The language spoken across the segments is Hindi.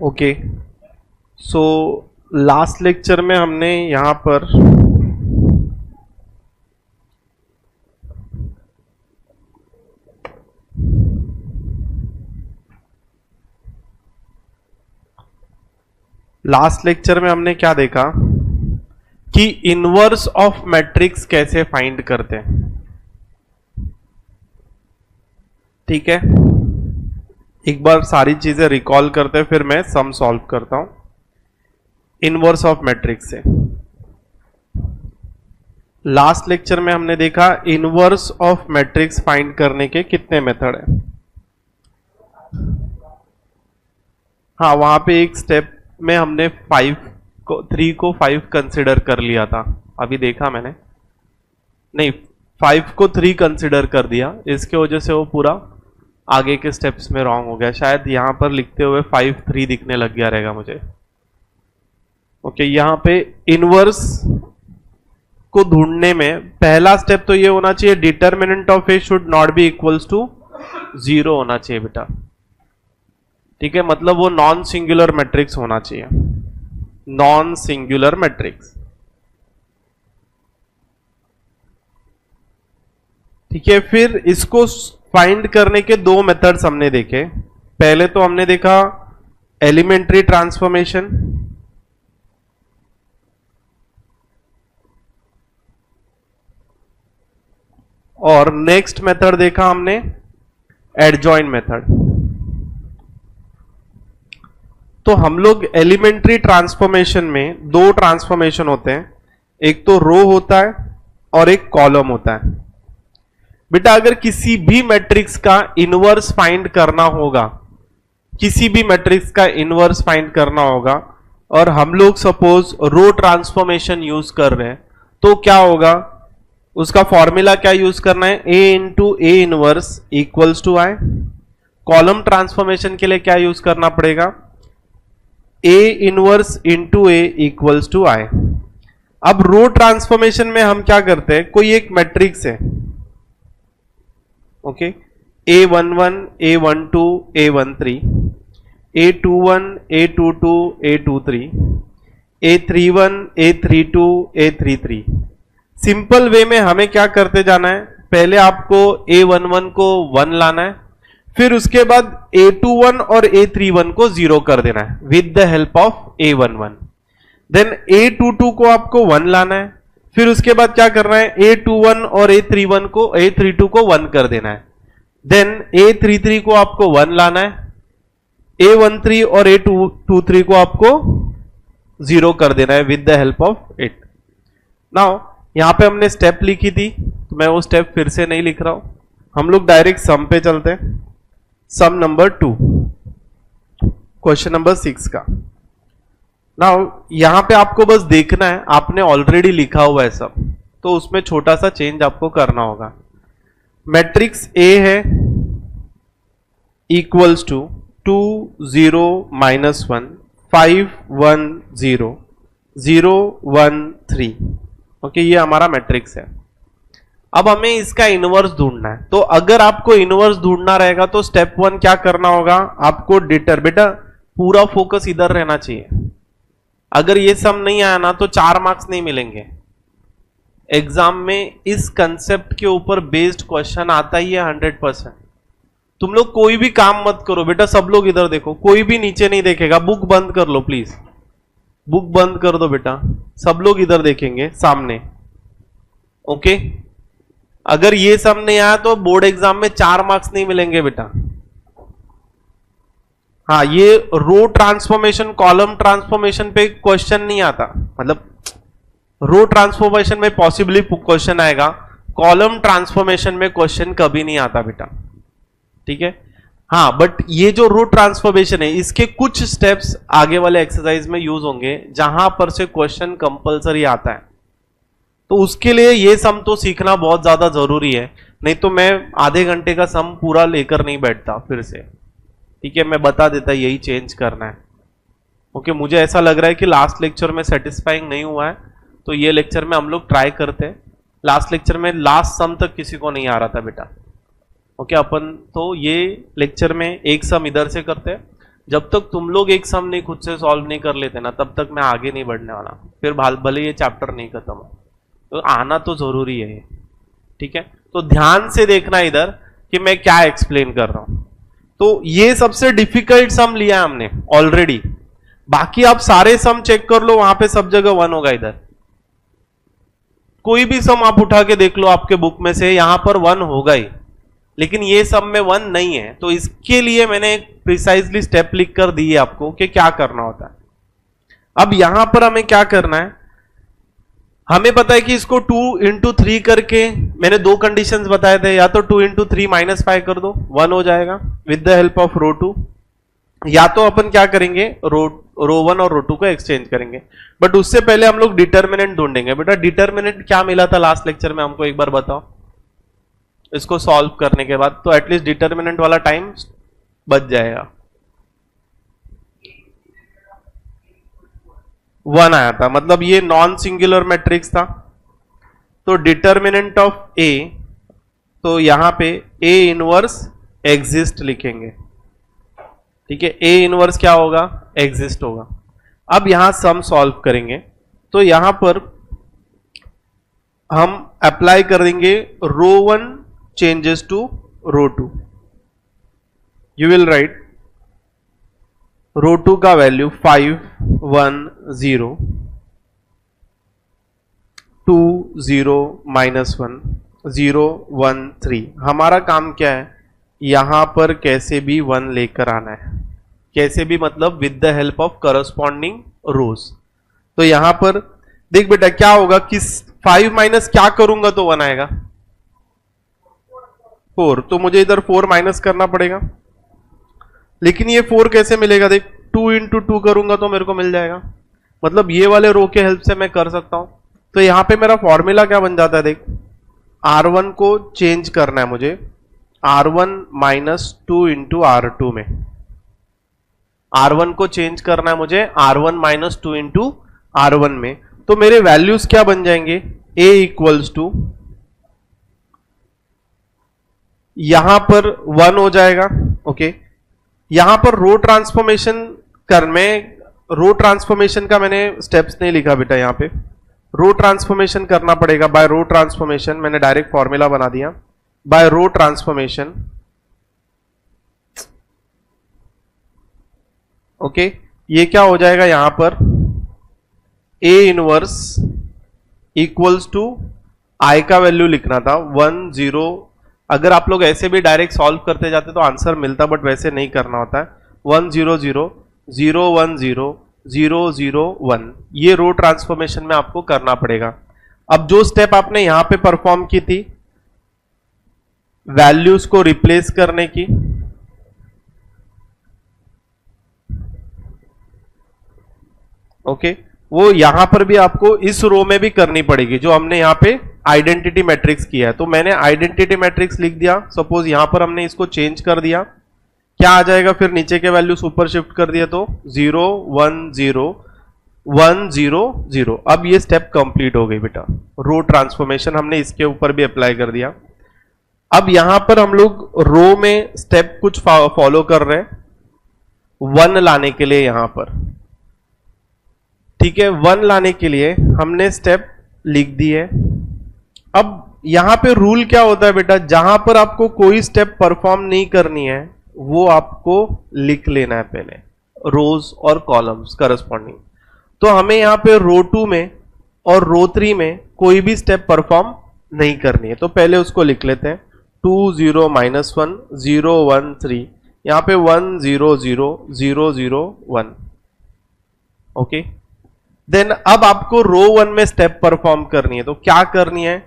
ओके, सो लास्ट लेक्चर में हमने यहां पर क्या देखा कि इनवर्स ऑफ मैट्रिक्स कैसे फाइंड करते हैं। ठीक है, एक बार सारी चीजें रिकॉल करते हैं, फिर मैं सम सॉल्व करता हूं इनवर्स ऑफ मैट्रिक्स से। लास्ट लेक्चर में हमने देखा इनवर्स ऑफ मैट्रिक्स फाइंड करने के कितने मेथड है। हाँ, वहां पे एक स्टेप में हमने 3 को 5 कंसिडर कर लिया था, अभी देखा मैंने, नहीं 5 को 3 कंसिडर कर दिया, इसके वजह से वो पूरा आगे के स्टेप्स में रॉन्ग हो गया। शायद यहां पर लिखते हुए 5 3 दिखने लग गया रहेगा मुझे। ओके, यहां पे इनवर्स को ढूंढने में पहला स्टेप तो ये होना चाहिए, determinant of A should not be equals to 0 होना चाहिए बेटा। ठीक है, मतलब वो नॉन सिंगुलर मैट्रिक्स होना चाहिए, नॉन सिंगुलर मैट्रिक्स। ठीक है, फिर इसको फाइंड करने के 2 मेथड्स हमने देखे। पहले तो हमने देखा एलिमेंट्री ट्रांसफॉर्मेशन, और नेक्स्ट मेथड देखा हमने एडजॉइन मेथड। तो हम लोग एलिमेंट्री ट्रांसफॉर्मेशन में 2 ट्रांसफॉर्मेशन होते हैं, एक तो रो होता है और एक कॉलम होता है। बेटा अगर किसी भी मैट्रिक्स का इनवर्स फाइंड करना होगा, किसी भी मैट्रिक्स का इनवर्स फाइंड करना होगा, और हम लोग सपोज रो ट्रांसफॉर्मेशन यूज कर रहे हैं, तो क्या होगा, उसका फॉर्मूला क्या यूज करना है, a into A inverse equals to I. Column transformation के लिए क्या यूज करना पड़ेगा, a inverse into A equals to I. अब रो ट्रांसफॉर्मेशन में हम क्या करते हैं, कोई एक मैट्रिक्स है, okay, A11 A12 A13, A21 A22 A23, A31 A32 A33। Simple way में हमें क्या करते जाना है, पहले आपको A11 को 1 लाना है, फिर उसके बाद A21 और A31 को 0 कर देना है with the help of A11। Then A22 को आपको 1 लाना है, फिर उसके बाद क्या करना है, A21 और A32 को 1 कर देना है। देन A33 को आपको 1 लाना है, A13 और A23 को आपको 0 कर देना है with the help of it. Now यहां पे हमने स्टेप लिखी थी, तो मैं वो स्टेप फिर से नहीं लिख रहा हूं, हम लोग डायरेक्ट सम पे चलते हैं। सम नंबर 2, क्वेश्चन नंबर 6 का। नाउ यहां पे आपको बस देखना है, आपने ऑलरेडी लिखा हुआ है सब, तो उसमें छोटा सा चेंज आपको करना होगा। मैट्रिक्स A है इक्वल्स टू 2 0 -1 5 1 0 0 1 3। ओके, ये हमारा मैट्रिक्स है। अब हमें इसका इनवर्स ढूंढना है, तो अगर आपको इनवर्स ढूंढना रहेगा तो स्टेप 1 क्या करना होगा, आपको बेटा पूरा फोकस इधर रहना चाहिए। अगर ये सम नहीं आया ना तो 4 मार्क्स नहीं मिलेंगे एग्जाम में। इस कंसेप्ट के ऊपर बेस्ड क्वेश्चन आता ही है 100%। तुम लोग कोई भी काम मत करो बेटा, सब लोग इधर देखो, कोई भी नीचे नहीं देखेगा। बुक बंद कर लो प्लीज, बुक बंद कर दो बेटा, सब लोग इधर देखेंगे सामने। ओके, अगर ये सम नहीं आया तो बोर्ड एग्जाम में 4 मार्क्स नहीं मिलेंगे बेटा। हाँ, ये रो ट्रांसफॉर्मेशन कॉलम ट्रांसफॉर्मेशन पे क्वेश्चन नहीं आता, मतलब रो ट्रांसफॉर्मेशन में पॉसिबली क्वेश्चन आएगा, कॉलम ट्रांसफॉर्मेशन में क्वेश्चन कभी नहीं आता बेटा। ठीक है, हाँ, बट ये जो रो ट्रांसफॉर्मेशन है, इसके कुछ स्टेप्स आगे वाले एक्सरसाइज में यूज होंगे जहां पर से क्वेश्चन कंपलसरी आता है, तो उसके लिए ये सम तो सीखना बहुत ज्यादा जरूरी है, नहीं तो मैं आधे घंटे का सम पूरा लेकर नहीं बैठता फिर से। ठीक है, मैं बता देता यही चेंज करना है। ओके, मुझे ऐसा लग रहा है कि लास्ट लेक्चर में सेटिस्फाइंग नहीं हुआ है, तो ये लेक्चर में हम लोग ट्राई करते हैं लास्ट लेक्चर में लास्ट सम तक किसी को नहीं आ रहा था बेटा। ओके, अपन तो ये लेक्चर में एक सम इधर से करते हैं। जब तक तुम लोग एक सम नहीं खुद से सॉल्व नहीं कर लेते ना, तब तक मैं आगे नहीं बढ़ने वाला। फिर भले ये चैप्टर नहीं खत्म हो, तो आना तो जरूरी है। ठीक है, तो ध्यान से देखना इधर कि मैं क्या एक्सप्लेन कर रहा हूं। तो ये सबसे डिफिकल्ट सम लिया है हमने ऑलरेडी। बाकी आप सारे सम चेक कर लो, वहां पे सब जगह 1 होगा। इधर कोई भी सम आप उठा के देख लो आपके बुक में से, यहां पर 1 होगा ही। लेकिन ये सम में 1 नहीं है, तो इसके लिए मैंने एक प्रिसाइजली स्टेप लिख कर दी है आपको कि क्या करना होता है। अब यहां पर हमें क्या करना है, हमें पता है कि इसको 2 इंटू 3 करके मैंने 2 कंडीशंस बताए थे, या तो 2 इंटू 3 -5 कर दो, 1 हो जाएगा विद द हेल्प ऑफ रो 2, या तो अपन क्या करेंगे रो 1 और रो 2 को एक्सचेंज करेंगे। बट उससे पहले हम लोग डिटर्मिनेंट ढूंढेंगे। बेटा डिटर्मिनेंट क्या मिला था लास्ट लेक्चर में, हमको एक बार बताओ इसको सॉल्व करने के बाद, तो एटलीस्ट डिटर्मिनेंट वाला टाइम बच जाएगा। 1 आया था, मतलब ये नॉन सिंगुलर मैट्रिक्स था। तो डिटर्मिनेंट ऑफ ए, तो यहां पे ए इनवर्स एग्जिस्ट लिखेंगे। ठीक है, ए इनवर्स क्या होगा, एग्जिस्ट होगा। अब यहां सम सॉल्व करेंगे, तो यहां पर हम अप्लाई कर देंगे row 1 changes to row 2। You will write row 2 का वैल्यू 5 1 0 2 0 -1 0 1 3। हमारा काम क्या है, यहां पर कैसे भी 1 लेकर आना है। कैसे भी मतलब with the help of corresponding rows. तो यहां पर देख बेटा क्या होगा, किस 5 माइनस क्या करूंगा तो 1 आएगा 4, तो मुझे इधर 4 माइनस करना पड़ेगा। लेकिन ये 4 कैसे मिलेगा, देख 2 इंटू 2 करूंगा तो मेरे को मिल जाएगा। मतलब ये वाले रो के हेल्प से मैं कर सकता हूं। तो यहां पे मेरा फॉर्मूला क्या बन जाता है, देख R1 को चेंज करना है मुझे R1 माइनस 2 इंटू R2 में। R1 को चेंज करना है मुझे R1 माइनस 2 इंटू R1 में। तो मेरे वैल्यूज क्या बन जाएंगे, A इक्वल्स टू यहां पर 1 हो जाएगा। ओके, यहां पर रो ट्रांसफॉर्मेशन रो ट्रांसफॉर्मेशन का मैंने स्टेप्स नहीं लिखा बेटा। यहां पे रो ट्रांसफॉर्मेशन करना पड़ेगा। बाय रो ट्रांसफॉर्मेशन मैंने डायरेक्ट फॉर्मूला बना दिया। बाय रो ट्रांसफॉर्मेशन ओके, ये क्या हो जाएगा, यहां पर A inverse equals to I का वैल्यू लिखना था 1 0। अगर आप लोग ऐसे भी डायरेक्ट सॉल्व करते जाते तो आंसर मिलता, बट वैसे नहीं करना होता है। 1 0 0 0 1 0 0 0 1, ये रो ट्रांसफॉर्मेशन में आपको करना पड़ेगा। अब जो स्टेप आपने यहां पे परफॉर्म की थी वैल्यूज को रिप्लेस करने की, ओके, वो यहां पर भी आपको इस रो में भी करनी पड़ेगी जो हमने यहां पे आइडेंटिटी मैट्रिक्स किया है। तो मैंने आइडेंटिटी मैट्रिक्स लिख दिया। सपोज यहां पर हमने इसको चेंज कर दिया, क्या आ जाएगा, फिर नीचे के वैल्यू सुपर शिफ्ट कर दिया तो 0 1 0 1 0 0। अब ये स्टेप कंप्लीट हो गई बेटा। रो ट्रांसफॉर्मेशन हमने इसके ऊपर भी अप्लाई कर दिया। अब यहां पर हम लोग रो में स्टेप कुछ फॉलो कर रहे हैं 1 लाने के लिए यहां पर। ठीक है, 1 लाने के लिए हमने स्टेप लिख दी है। अब यहां पे रूल क्या होता है बेटा, जहां पर आपको कोई स्टेप परफॉर्म नहीं करनी है वो आपको लिख लेना है पहले, रोज और कॉलम्स करस्पॉन्डिंग। तो हमें यहां पे रो 2 में और रो 3 में कोई भी स्टेप परफॉर्म नहीं करनी है, तो पहले उसको लिख लेते हैं 2 0 -1 0 1 3। यहां पे 1 0 0 0 0 1। ओके, देन अब आपको रो 1 में स्टेप परफॉर्म करनी है, तो क्या करनी है,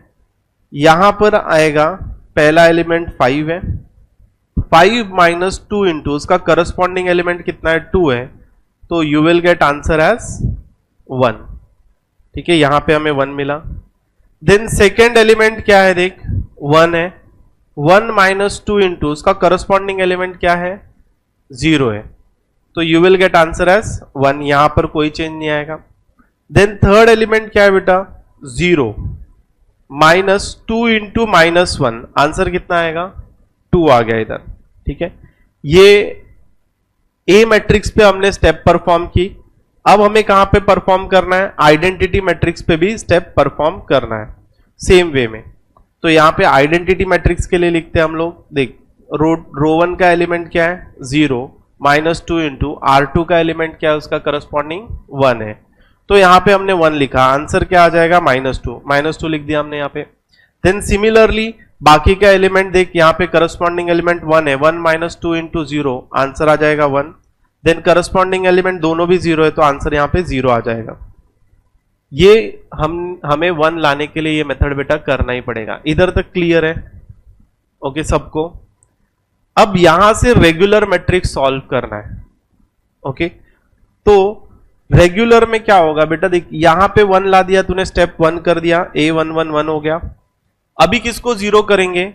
यहां पर आएगा पहला एलिमेंट 5 है, 5 माइनस 2 इंटू उसका करस्पॉन्डिंग एलिमेंट कितना है, 2 है, तो you will get answer as 1। ठीक है, यहां पे हमें 1 मिला। देन सेकेंड एलिमेंट क्या है, देख 1 है, 1 माइनस 2 इंटू उसका करस्पॉन्डिंग एलिमेंट क्या है, 0 है, तो you will get answer as 1। यहां पर कोई चेंज नहीं आएगा। देन थर्ड एलिमेंट क्या है बेटा, 0। -2 इंटू -1, आंसर कितना आएगा? 2 आ गया इधर। ठीक है, ये ए मैट्रिक्स पे हमने स्टेप परफॉर्म की। अब हमें कहां पे परफॉर्म करना है? आइडेंटिटी मैट्रिक्स पे भी स्टेप परफॉर्म करना है सेम वे में। तो यहां पे आइडेंटिटी मैट्रिक्स के लिए लिखते हैं हम लोग, देख रो 1 का एलिमेंट क्या है? 0, -2 इंटू R2 का एलिमेंट क्या है? उसका करस्पॉन्डिंग 1 है। तो यहां पे हमने 1 लिखा, आंसर क्या आ जाएगा? -2 लिख दिया हमने यहां पे। देन सिमिलरली बाकी का एलिमेंट देख, यहां पे करस्पॉन्डिंग एलिमेंट 1 है, 1 -2 इंटू 0, आंसर आ जाएगा 1। देन करस्पॉन्डिंग एलिमेंट दोनों भी 0 है, तो आंसर यहां पे 0 आ जाएगा। ये हमें 1 लाने के लिए ये मेथड बेटा करना ही पड़ेगा। इधर तक क्लियर है? ओके सबको। अब यहां से रेगुलर मैट्रिक्स सॉल्व करना है। ओके, तो रेगुलर में क्या होगा बेटा? देख यहां पे 1 ला दिया तूने, स्टेप 1 कर दिया, A11 हो गया। अभी किसको 0 करेंगे?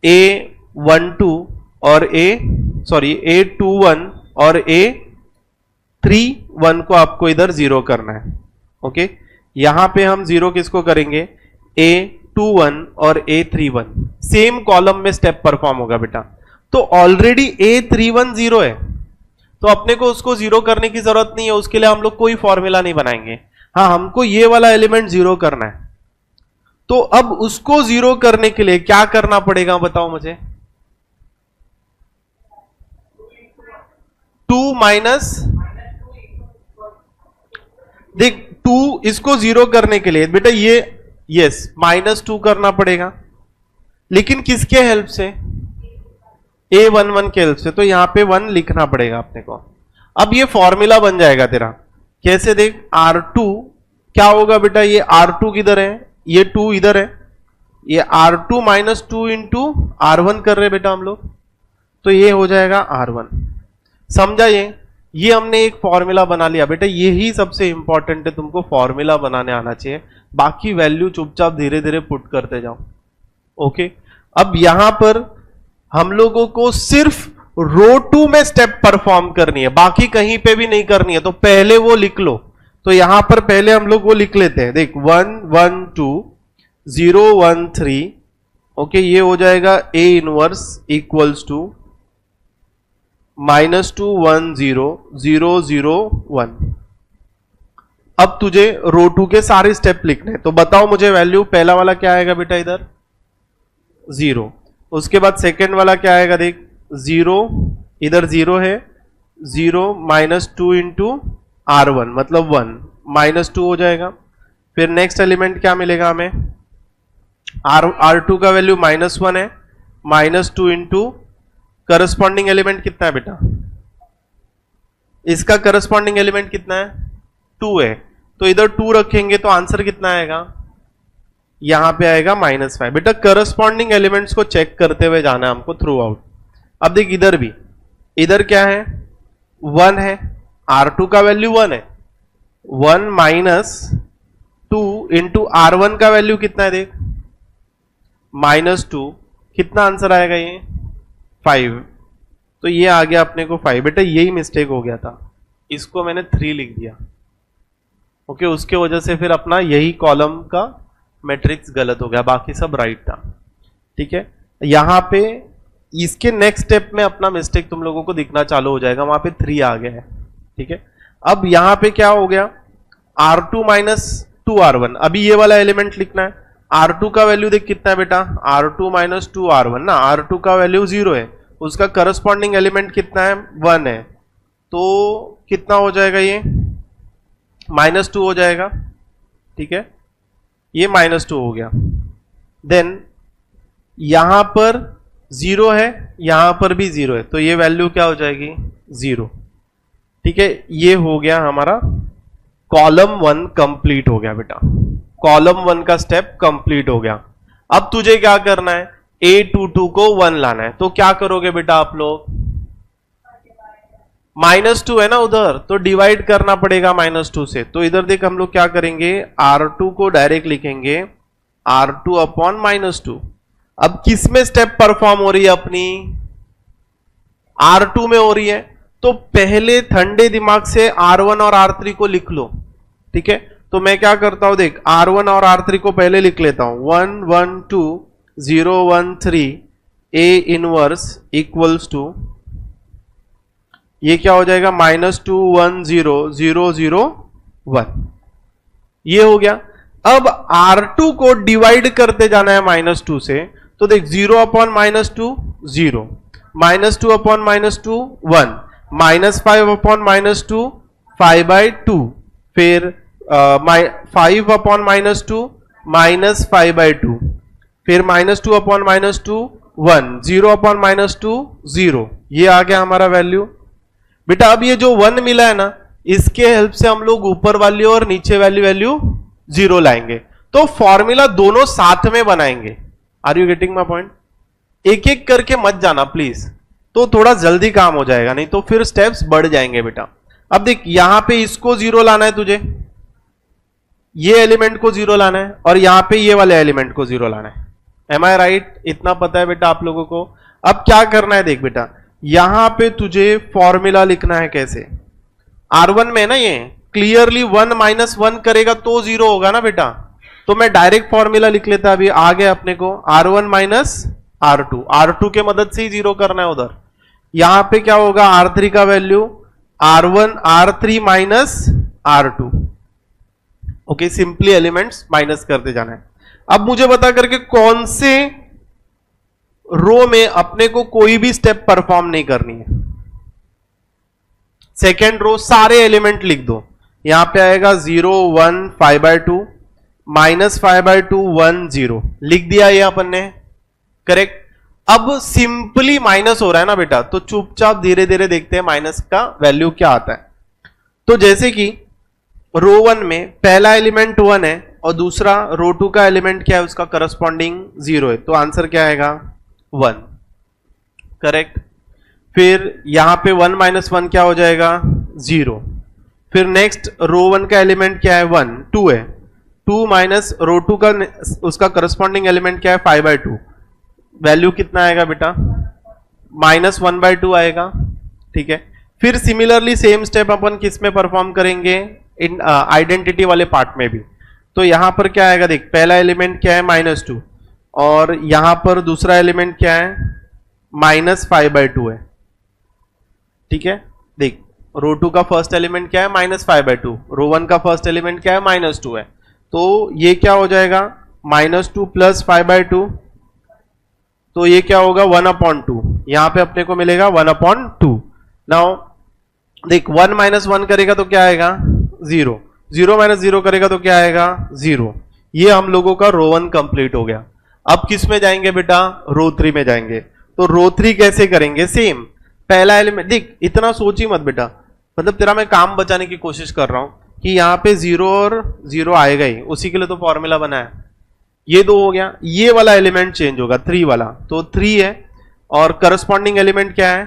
A12 और A21 और A31 को आपको इधर 0 करना है। ओके, यहां पे हम 0 किसको करेंगे? A21 और A31, सेम कॉलम में स्टेप परफॉर्म होगा बेटा। तो ऑलरेडी A31 0 है, तो अपने को उसको 0 करने की जरूरत नहीं है, उसके लिए हम लोग कोई फॉर्मूला नहीं बनाएंगे। हाँ, हमको ये वाला एलिमेंट 0 करना है। तो अब उसको 0 करने के लिए क्या करना पड़ेगा बताओ मुझे? 2 माइनस, देख 2 इसको 0 करने के लिए बेटा ये यस -2 करना पड़ेगा, लेकिन किसके हेल्प से? A11 के हेल्प से। तो यहां पे 1 लिखना पड़ेगा अपने को। अब ये फॉर्मूला बन जाएगा तेरा। कैसे? देख R2 क्या होगा बेटा? ये R2 किधर है? ये 2 इधर है। ये R2 -2 इंटू R1 कर रहे बेटा हम लोग, तो ये हो जाएगा R1। समझा? ये हमने एक फॉर्मूला बना लिया बेटा। यही सबसे इंपॉर्टेंट है, तुमको फॉर्मूला बनाने आना चाहिए, बाकी वैल्यू चुपचाप धीरे धीरे पुट करते जाओ। ओके, अब यहां पर हम लोगों को सिर्फ रो 2 में स्टेप परफॉर्म करनी है, बाकी कहीं पे भी नहीं करनी है। तो पहले वो लिख लो। तो यहां पर पहले हम लोग वो लिख लेते हैं। देख 1 1 2 0 1 3, ओके, ये हो जाएगा A इनवर्स इक्वल्स टू -2 1 0 0 0 1। अब तुझे रो 2 के सारे स्टेप लिखने, तो बताओ मुझे वैल्यू। पहला वाला क्या आएगा बेटा? इधर 0। उसके बाद सेकेंड वाला क्या आएगा? देख 0, इधर 0 है, 0 -2 इंटू R1 मतलब 1, -2 हो जाएगा। फिर नेक्स्ट एलिमेंट क्या मिलेगा हमें? R2 का वैल्यू -1 है, -2 इंटू करस्पॉन्डिंग एलिमेंट कितना है बेटा? इसका करस्पॉन्डिंग एलिमेंट कितना है? 2 है, तो इधर 2 रखेंगे तो आंसर कितना आएगा? यहां पे आएगा -5। बेटा करस्पॉन्डिंग एलिमेंट्स को चेक करते हुए जाना है हमको थ्रू आउट। अब देख इधर भी, इधर क्या है? 1 है, R2 का वैल्यू 1 है, 1 -2 इंटू R1 का वैल्यू कितना है? देख -2, कितना आंसर आएगा? ये 5। तो ये आ गया अपने को 5। बेटा यही मिस्टेक हो गया था, इसको मैंने 3 लिख दिया। ओके, उसके वजह से फिर अपना यही कॉलम का मैट्रिक्स गलत हो गया, बाकी सब राइट था। ठीक है, यहां पे इसके नेक्स्ट स्टेप में अपना मिस्टेक तुम लोगों को दिखना चालू हो जाएगा, वहां पे 3 आ गया है। ठीक है, अब यहां पे क्या हो गया? R2 -2 R1, अभी ये वाला एलिमेंट लिखना है। R2 का वैल्यू देख कितना है बेटा? R2 -2 R1 ना, R2 का वैल्यू 0 है, उसका करस्पॉन्डिंग एलिमेंट कितना है? 1 है, तो कितना हो जाएगा? ये -2 हो जाएगा। ठीक है, ये -2 हो गया। देन यहां पर 0 है, यहां पर भी 0 है, तो ये वैल्यू क्या हो जाएगी? 0। ठीक है, ये हो गया हमारा कॉलम 1 कंप्लीट हो गया बेटा। कॉलम 1 का स्टेप कंप्लीट हो गया। अब तुझे क्या करना है? A22 को 1 लाना है। तो क्या करोगे बेटा आप लोग? -2 है ना उधर, तो डिवाइड करना पड़ेगा -2 से। तो इधर देख हम लोग क्या करेंगे? R2 को डायरेक्ट लिखेंगे R2 अपॉन -2। अब किस में स्टेप परफॉर्म हो रही है अपनी? R2 में हो रही है, तो पहले ठंडे दिमाग से R1 और R3 को लिख लो। ठीक है, तो मैं क्या करता हूं, देख R1 और R3 को पहले लिख लेता हूं, 1 1 2 0 1 3 A इनवर्स इक्वल्स टू, ये क्या हो जाएगा, -2 1 0 0 0 1, ये हो गया। अब R2 को डिवाइड करते जाना है -2 से, तो देख 0 अपॉन -2 0, -2 अपॉन -2 1, -5 अपॉन -2 5/2, फिर 5 अपॉन -2 -5/2, फिर -2 अपॉन -2 1, 0 अपॉन -2 0, ये आ गया हमारा वैल्यू। बेटा अब ये जो 1 मिला है ना, इसके हेल्प से हम लोग ऊपर वाली और नीचे वाली वैल्यू 0 लाएंगे, तो फॉर्मूला दोनों साथ में बनाएंगे। Are you getting my point? एक एक करके मत जाना प्लीज, तो थोड़ा जल्दी काम हो जाएगा, नहीं तो फिर स्टेप्स बढ़ जाएंगे बेटा। अब देख यहां पे इसको 0 लाना है तुझे, ये एलिमेंट को 0 लाना है, और यहां पे ये वाले एलिमेंट को 0 लाना है। एम आई राइट? इतना पता है बेटा आप लोगों को। अब क्या करना है, देख बेटा यहां पे तुझे फॉर्मूला लिखना है कैसे। R1 में ना ये क्लियरली 1 - 1 करेगा तो 0 होगा ना बेटा, तो मैं डायरेक्ट फॉर्मूला लिख लेता, अभी आ गया अपने को R1 - R2, R2 के मदद से ही 0 करना है उधर। यहां पे क्या होगा, R3 का value R3 - R2। Okay, simply elements minus करते जाना है। अब मुझे बता करके कौन से रो में अपने को कोई भी स्टेप परफॉर्म नहीं करनी है। सेकेंड रो सारे एलिमेंट लिख दो, यहां पे आएगा 0 1 5/2, -5/2 1 0, लिख दिया ये अपन ने, करेक्ट। अब सिंपली माइनस हो रहा है ना बेटा, तो चुपचाप धीरे धीरे देखते हैं माइनस का वैल्यू क्या आता है। तो जैसे कि रो 1 में पहला एलिमेंट 1 है और दूसरा रो 2 का एलिमेंट क्या है, उसका करस्पॉन्डिंग 0 है, तो आंसर क्या आएगा 1, करेक्ट। फिर यहां पे 1 - 1 क्या हो जाएगा 0। फिर नेक्स्ट रो 1 का एलिमेंट क्या है 1 2 है, 2 माइनस रो 2 का उसका करस्पॉन्डिंग एलिमेंट क्या है 5/2, वैल्यू कितना आएगा बेटा -1/2 आएगा, ठीक है। फिर सिमिलरली सेम स्टेप अपन किस में परफॉर्म करेंगे, इन आइडेंटिटी वाले पार्ट में भी। तो यहां पर क्या आएगा, देख पहला एलिमेंट क्या है -2, और यहां पर दूसरा एलिमेंट क्या है -5/2 है, ठीक है। देख रो 2 का फर्स्ट एलिमेंट क्या है -5/2, रो 1 का फर्स्ट एलिमेंट क्या है -2 है, तो ये क्या हो जाएगा -2 + 5/2, तो ये क्या होगा 1/2, यहां पे अपने को मिलेगा 1/2। नाउ देख 1 - 1 करेगा तो क्या आएगा 0, 0 - 0 करेगा तो क्या आएगा 0। ये हम लोगों का रो 1 कंप्लीट हो गया। अब किस में जाएंगे बेटा, रो 3 में जाएंगे। तो रो 3 कैसे करेंगे, सेम पहला एलिमेंट, देख इतना सोच ही मत बेटा, मतलब तेरा मैं काम बचाने की कोशिश कर रहा हूं कि यहां पे 0 और 0 आएगा ही, उसी के लिए तो फॉर्मूला बना है। ये 2 हो गया, ये वाला एलिमेंट चेंज होगा 3 वाला, तो 3 है, और करस्पॉन्डिंग एलिमेंट क्या है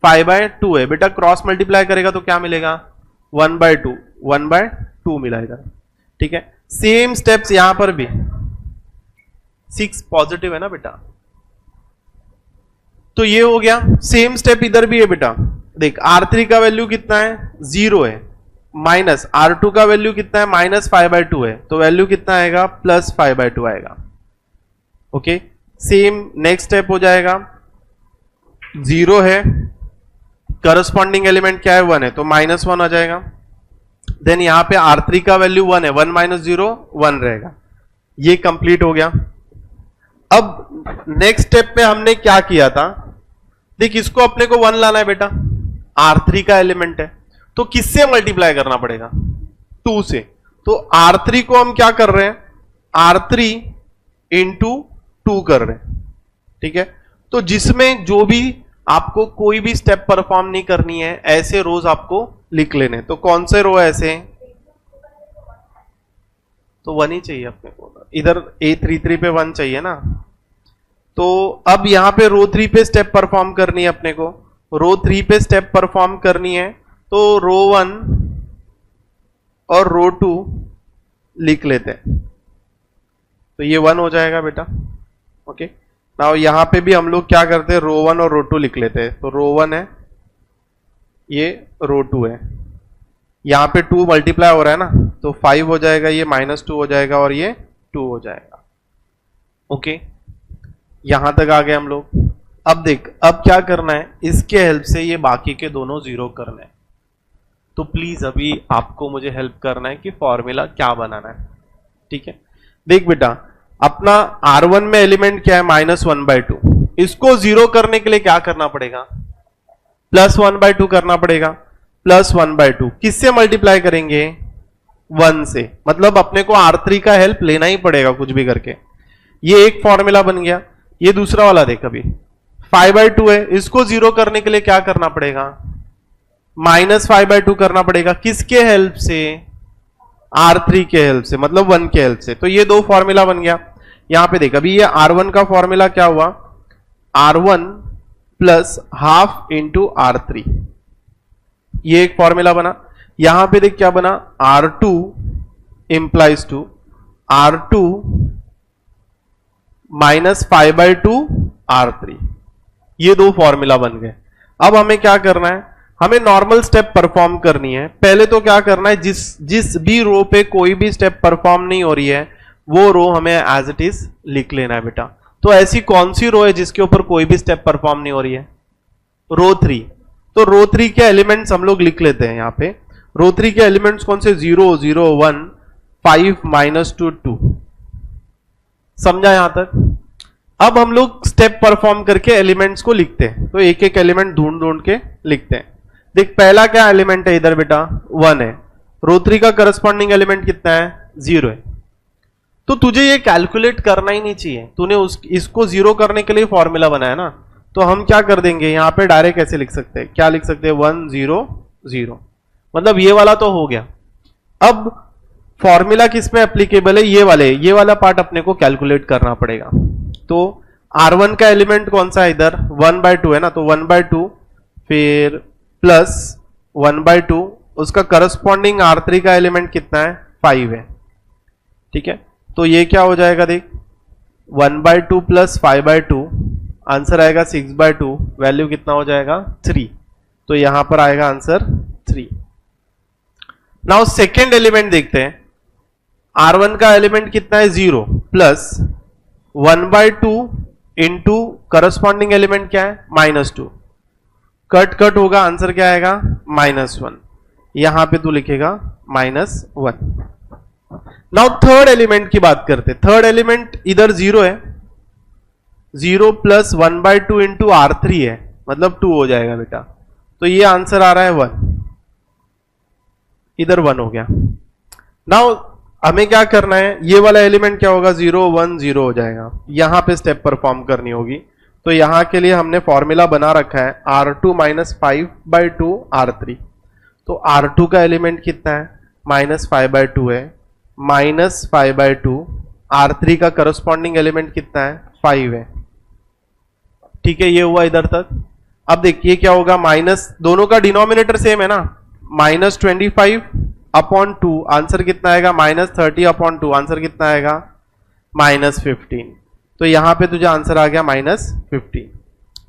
5/2 है बेटा। क्रॉस मल्टीप्लाई करेगा तो क्या मिलेगा 1/2, 1/2 मिला इधर, ठीक है। सेम स्टेप्स यहां पर भी, 6 पॉजिटिव है ना बेटा, तो ये हो गया। सेम स्टेप इधर भी है बेटा, देख R3 का वैल्यू कितना है 0 है, माइनस R2 का वैल्यू कितना है -5/2 है, तो वैल्यू कितना आएगा +5/2 आएगा, ओके। सेम नेक्स्ट स्टेप हो जाएगा, 0 है, करस्पॉन्डिंग एलिमेंट क्या है 1 है, तो -1 आ जाएगा। देन यहां पे R3 का वैल्यू 1 है, 1 - 0 1 रहेगा, ये कंप्लीट हो गया। अब नेक्स्ट स्टेप में हमने क्या किया था, देख इसको अपने को 1 लाना है बेटा, R3 का एलिमेंट है, तो किससे मल्टीप्लाई करना पड़ेगा 2 से, तो R3 को हम क्या कर रहे हैं R3 × 2 कर रहे हैं, ठीक है। तो जिसमें जो भी आपको कोई भी स्टेप परफॉर्म नहीं करनी है, ऐसे रोज आपको लिख लेने। तो कौन से रो ऐसे, तो 1 ही चाहिए अपने को, इधर A33 पे 1 चाहिए ना। तो अब यहां पे रो 3 पे स्टेप परफॉर्म करनी है अपने को, रो 3 पे स्टेप परफॉर्म करनी है, तो रो 1 और रो 2 लिख लेते हैं, तो ये 1 हो जाएगा बेटा, ओके। नाउ यहां पे भी हम लोग क्या करते हैं, रो 1 और रो 2 लिख लेते हैं, तो रो 1 है, ये रो 2 है, यहां पे 2 मल्टीप्लाई हो रहा है ना, तो 5 हो जाएगा, ये -2 हो जाएगा और ये 2 हो जाएगा। ओके, यहां तक आ गए हम लोग। अब देख, अब क्या करना है, इसके हेल्प से ये बाकी के दोनों जीरो करना है। तो प्लीज अभी आपको मुझे हेल्प करना है कि फॉर्मूला क्या बनाना है। ठीक है, देख बेटा, अपना R1 में एलिमेंट क्या है, -1/2। इसको जीरो करने के लिए क्या करना पड़ेगा, +1/2 करना पड़ेगा। +1/2 किससे मल्टीप्लाई करेंगे, 1 से, मतलब अपने को R3 का हेल्प लेना ही पड़ेगा कुछ भी करके। ये एक फॉर्मूला बन गया। ये दूसरा वाला देख, अभी 5/2 है, इसको जीरो करने के लिए क्या करना पड़ेगा, -5/2 करना पड़ेगा। किसके हेल्प से, R3 के हेल्प से, मतलब 1 के हेल्प से। तो ये दो फॉर्मूला बन गया। यहां पे देख, अभी ये R1 का फॉर्मूला क्या हुआ, R1 plus half into R3, ये एक फॉर्मूला बना। यहां पे देख क्या बना, R2 implies to R2 -5/2 R3, ये दो फॉर्मूला बन गए। अब हमें क्या करना है, हमें नॉर्मल स्टेप परफॉर्म करनी है। पहले तो क्या करना है, जिस भी रो पे कोई भी स्टेप परफॉर्म नहीं हो रही है वो रो हमें एज इट इज लिख लेना है बेटा। तो ऐसी कौन सी रो है जिसके ऊपर कोई भी स्टेप परफॉर्म नहीं हो रही है, रो 3। तो रो 3 के एलिमेंट्स हम लोग लिख लेते हैं। यहां पे रो 3 के एलिमेंट्स कौन से, 0 0 1 5 -2 2। समझा यहां तक। अब हम लोग स्टेप परफॉर्म करके एलिमेंट्स को लिखते हैं। तो एक एक एलिमेंट ढूंढ ढूंढ के लिखते हैं। देख, पहला क्या एलिमेंट है इधर बेटा, 1 है। रो 3 का करस्पॉन्डिंग एलिमेंट कितना है, 0 है। तो तुझे ये कैलकुलेट करना ही नहीं चाहिए, तूने इसको जीरो करने के लिए फॉर्मूला बनाया ना। तो हम क्या कर देंगे, यहां पे डायरेक्ट ऐसे लिख सकते हैं, क्या लिख सकते हैं, 1 0 0, मतलब ये वाला तो हो गया। अब फॉर्मूला किस में एप्लीकेबल है, ये वाला पार्ट अपने को कैलकुलेट करना पड़ेगा। तो R1 का एलिमेंट कौन सा है इधर, 1/2 है ना, तो 1/2 फिर प्लस 1/2, उसका करस्पॉन्डिंग R3 का एलिमेंट कितना है, 5 है। ठीक है, तो ये क्या हो जाएगा देख, 1/2 प्लस 5/2, आंसर आएगा 6/2, वैल्यू कितना हो जाएगा, 3। तो यहां पर आएगा आंसर 3। नाउ सेकेंड एलिमेंट देखते हैं। R1 का एलिमेंट कितना है, 0 प्लस 1/2 इंटू करस्पॉन्डिंग एलिमेंट क्या है, -2। कट कट होगा, आंसर क्या आएगा, -1। यहां पे तू लिखेगा -1। नाउ थर्ड एलिमेंट की बात करते। थर्ड एलिमेंट इधर 0 है, 0 प्लस 1/2 इंटू R3 है, मतलब 2 हो जाएगा बेटा। तो ये आंसर आ रहा है 1, इधर 1 हो गया। नाउ हमें क्या करना है, ये वाला एलिमेंट क्या होगा, 0 1 0 हो जाएगा। यहां पे स्टेप परफॉर्म करनी होगी। तो यहां के लिए हमने फॉर्मूला बना रखा है, R2 -5/2 R3। तो R2 का एलिमेंट कितना है, -5/2 है, -5/2, R3 का करस्पॉन्डिंग एलिमेंट कितना है, 5 है। ठीक है, ये हुआ इधर तक। अब देखिए क्या होगा, माइनस, दोनों का डिनोमिनेटर सेम है ना, -25/2, आंसर कितना आएगा, -30/2, आंसर कितना आएगा, -15। तो यहां पे तुझे आंसर आ गया -15।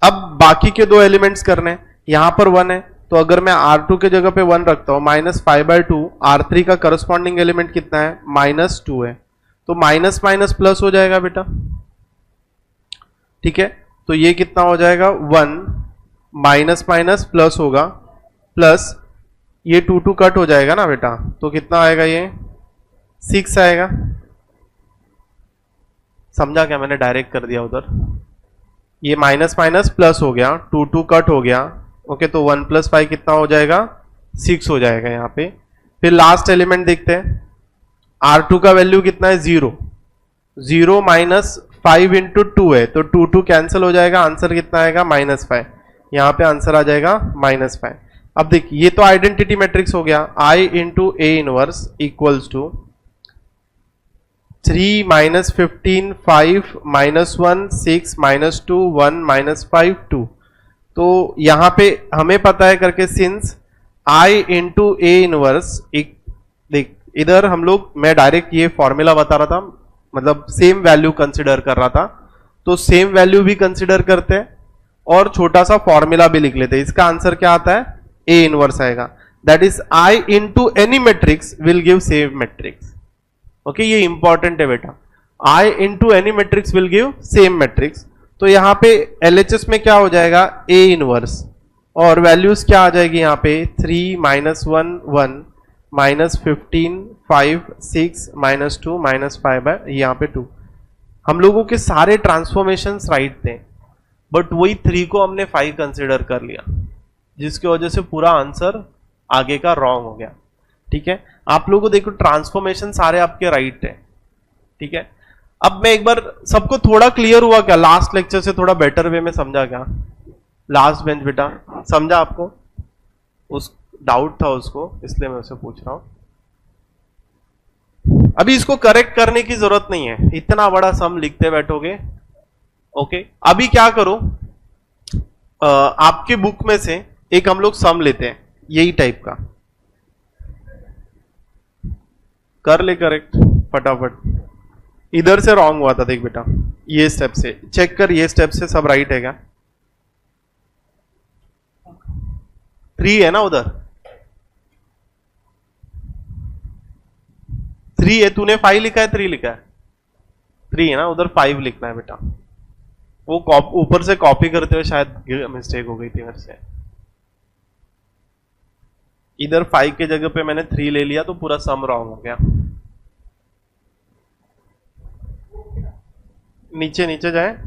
अब बाकी के दो एलिमेंट्स करने, यहां पर 1 है, तो अगर मैं R2 के जगह पे 1 रखता हूं, -5/2, R3 का करस्पॉन्डिंग एलिमेंट कितना है, -2 है। तो माइनस माइनस प्लस हो जाएगा बेटा। ठीक है, तो ये कितना हो जाएगा, 1 माइनस माइनस प्लस होगा, प्लस ये 2 2 कट हो जाएगा ना बेटा, तो कितना आएगा, ये 6 आएगा। समझा क्या, मैंने डायरेक्ट कर दिया उधर। ये माइनस माइनस प्लस हो गया, 2 2 कट हो गया। ओके, तो 1 + 5 कितना हो जाएगा, 6 हो जाएगा यहाँ पे। फिर लास्ट एलिमेंट देखते हैं, R2 का वैल्यू कितना है, 0 0 माइनस 5 इंटू 2 है, तो 2 2 कैंसिल हो जाएगा, आंसर कितना आएगा, -5। यहाँ पे आंसर आ जाएगा -5। अब देखिए, ये तो आइडेंटिटी मैट्रिक्स हो गया, I into A inverse equals to 3 - 15 5 -1 6 -2 1 -5 2। तो यहां पे हमें पता है करके, since I into A inverse, देख इधर हम लोग, मैं डायरेक्ट ये फॉर्मूला बता रहा था, मतलब सेम वैल्यू कंसिडर कर रहा था, तो सेम वैल्यू भी कंसिडर करते हैं और छोटा सा फॉर्मूला भी लिख लेते हैं। इसका आंसर क्या आता है, A इनवर्स आएगा। That is I into any matrix will give same matrix. Okay, ये इंपॉर्टेंट है बेटा. I into any matrix will give same matrix. तो यहां पे एलएचएस में क्या हो जाएगा, ए इनवर्स, और वैल्यूज क्या आ जाएगी यहाँ पे 3 -1 1 -15 5 6 -2 -5 है यहाँ पे 2. हम लोगों के सारे ट्रांसफॉर्मेशंस राइट थे, बट वही 3 को हमने 5 कंसिडर कर लिया, जिसकी वजह से पूरा आंसर आगे का रॉन्ग हो गया. ठीक है, आप लोगों को देखो ट्रांसफॉर्मेशन सारे आपके राइट है. ठीक है, अब मैं एक बार, सबको थोड़ा क्लियर हुआ क्या, लास्ट लेक्चर से थोड़ा बेटर वे में समझा क्या? लास्ट बेंच बेटा समझा आपको? उस डाउट था उसको, इसलिए मैं उसे पूछ रहा हूं. अभी इसको करेक्ट करने की जरूरत नहीं है, इतना बड़ा सम लिखते बैठोगे. ओके, अभी क्या करो, आपके बुक में से एक हम लोग सम लेते हैं यही टाइप का, कर ले करेक्ट फटाफट. इधर से रॉन्ग हुआ था, देख बेटा, ये स्टेप से चेक कर, ये स्टेप से सब राइट है क्या? 3 है ना उधर, 3 है, तूने 5 लिखा है 3 लिखा है? 3 है ना उधर, 5 लिखना है बेटा. वो ऊपर से कॉपी करते हुए शायद मिस्टेक हो गई थी मेरे से. इधर 5 के जगह पे मैंने 3 ले लिया तो पूरा सम रॉन्ग हो गया. नीचे नीचे जाए.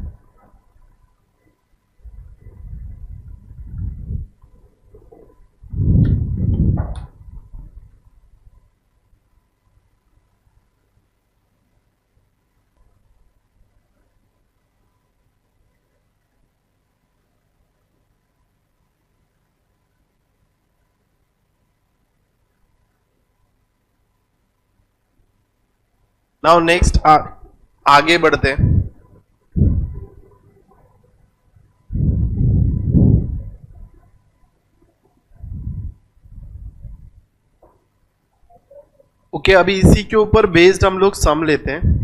नाउ नेक्स्ट आगे बढ़ते हैं. ओके, अभी इसी के ऊपर बेस्ड हम लोग सम लेते हैं.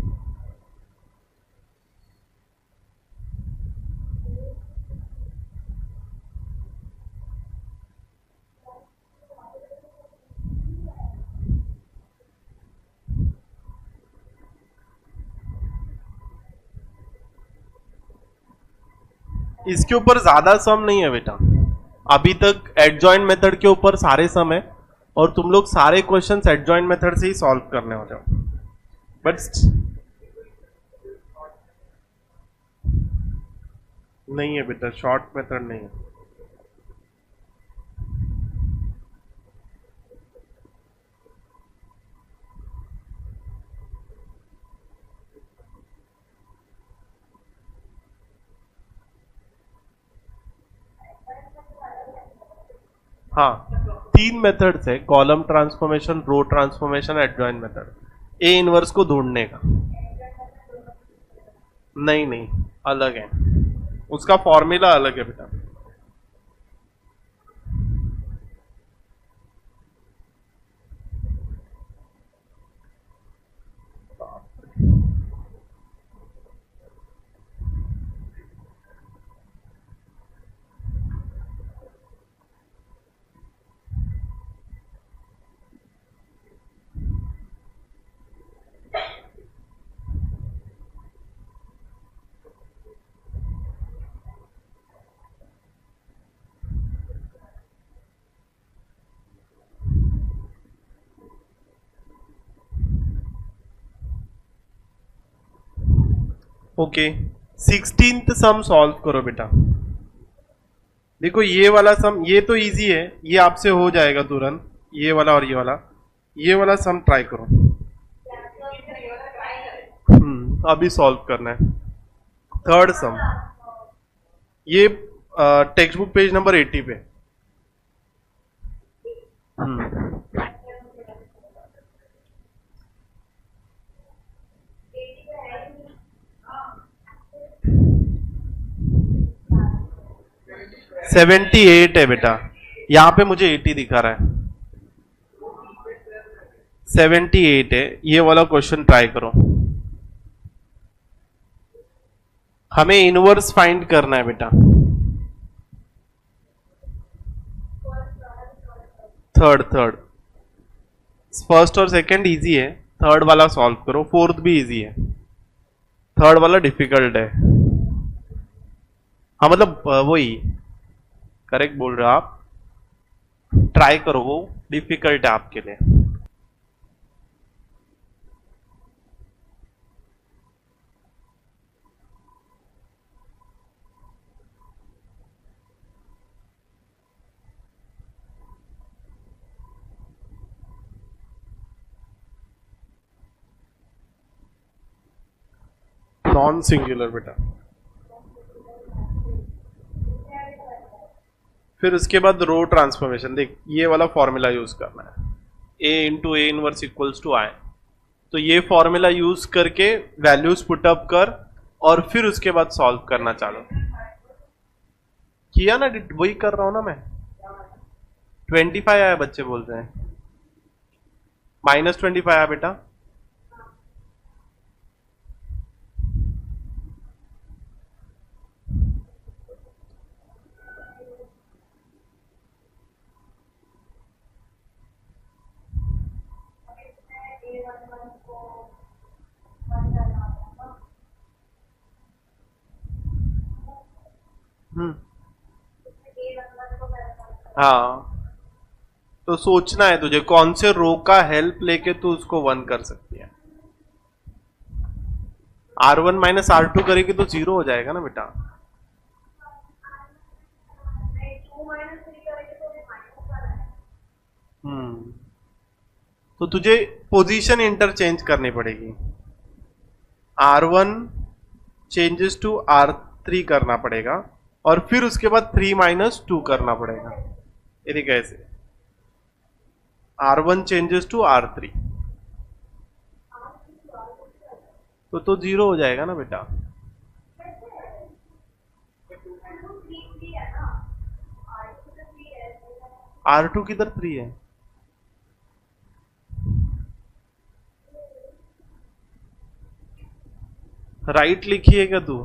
इसके ऊपर ज्यादा सम नहीं है बेटा, अभी तक एडजॉइंट मेथड के ऊपर सारे सम है, और तुम लोग सारे क्वेश्चंस एडजॉइंट मेथड से ही सॉल्व करने हो जाओ. बट नहीं है बेटा, शॉर्ट मेथड नहीं है. हाँ, 3 मेथड्स है, column transformation, row transformation, adjoint method. A inverse को ढूंढने का. नहीं नहीं, अलग है, उसका फॉर्मूला अलग है बेटा. ओके, 16th सम सॉल्व करो बेटा. देखो ये वाला सम, ये तो इजी है, ये आपसे हो जाएगा तुरंत. ये वाला और ये वाला सम ट्राई करो. अभी सॉल्व करना है. थर्ड सम, ये टेक्स्ट बुक पेज नंबर 80 पे. 78 है बेटा, यहां पे मुझे 80 दिखा रहा है. 78 है, ये वाला क्वेश्चन ट्राई करो. हमें इनवर्स फाइंड करना है बेटा. थर्ड थर्ड, फर्स्ट और सेकंड इजी है, थर्ड वाला सॉल्व करो, फोर्थ भी इजी है, थर्ड वाला डिफिकल्ट है। हाँ मतलब वही करेक्ट बोल रहे हो आप, ट्राई करो, वो डिफिकल्ट है आपके लिए। नॉन सिंगुलर बेटा, फिर उसके बाद रो ट्रांसफॉर्मेशन, देख ये वाला फॉर्मूला यूज करना है, A into A inverse equals to I. तो ये फॉर्मूला यूज करके वैल्यूज पुटअप कर और फिर उसके बाद सॉल्व करना चालू किया ना, वही कर रहा हूं ना मैं। 25 आया बच्चे बोल रहे हैं, -25 आया बेटा। हम्म, हाँ तो सोचना है तुझे कौन से रो का हेल्प लेके तू उसको 1 कर सकती है। R1 माइनस R2 करेगी तो 0 हो जाएगा ना बेटा। हम्म, तो तुझे पोजीशन इंटरचेंज करनी पड़ेगी, R1 चेंजेस टू R3 करना पड़ेगा और फिर उसके बाद 3 माइनस 2 करना पड़ेगा। ये कैसे, R1 चेंजेस टू R3 तो 0 हो जाएगा ना बेटा। R2 किधर 3 है, राइट लिखिएगा तू।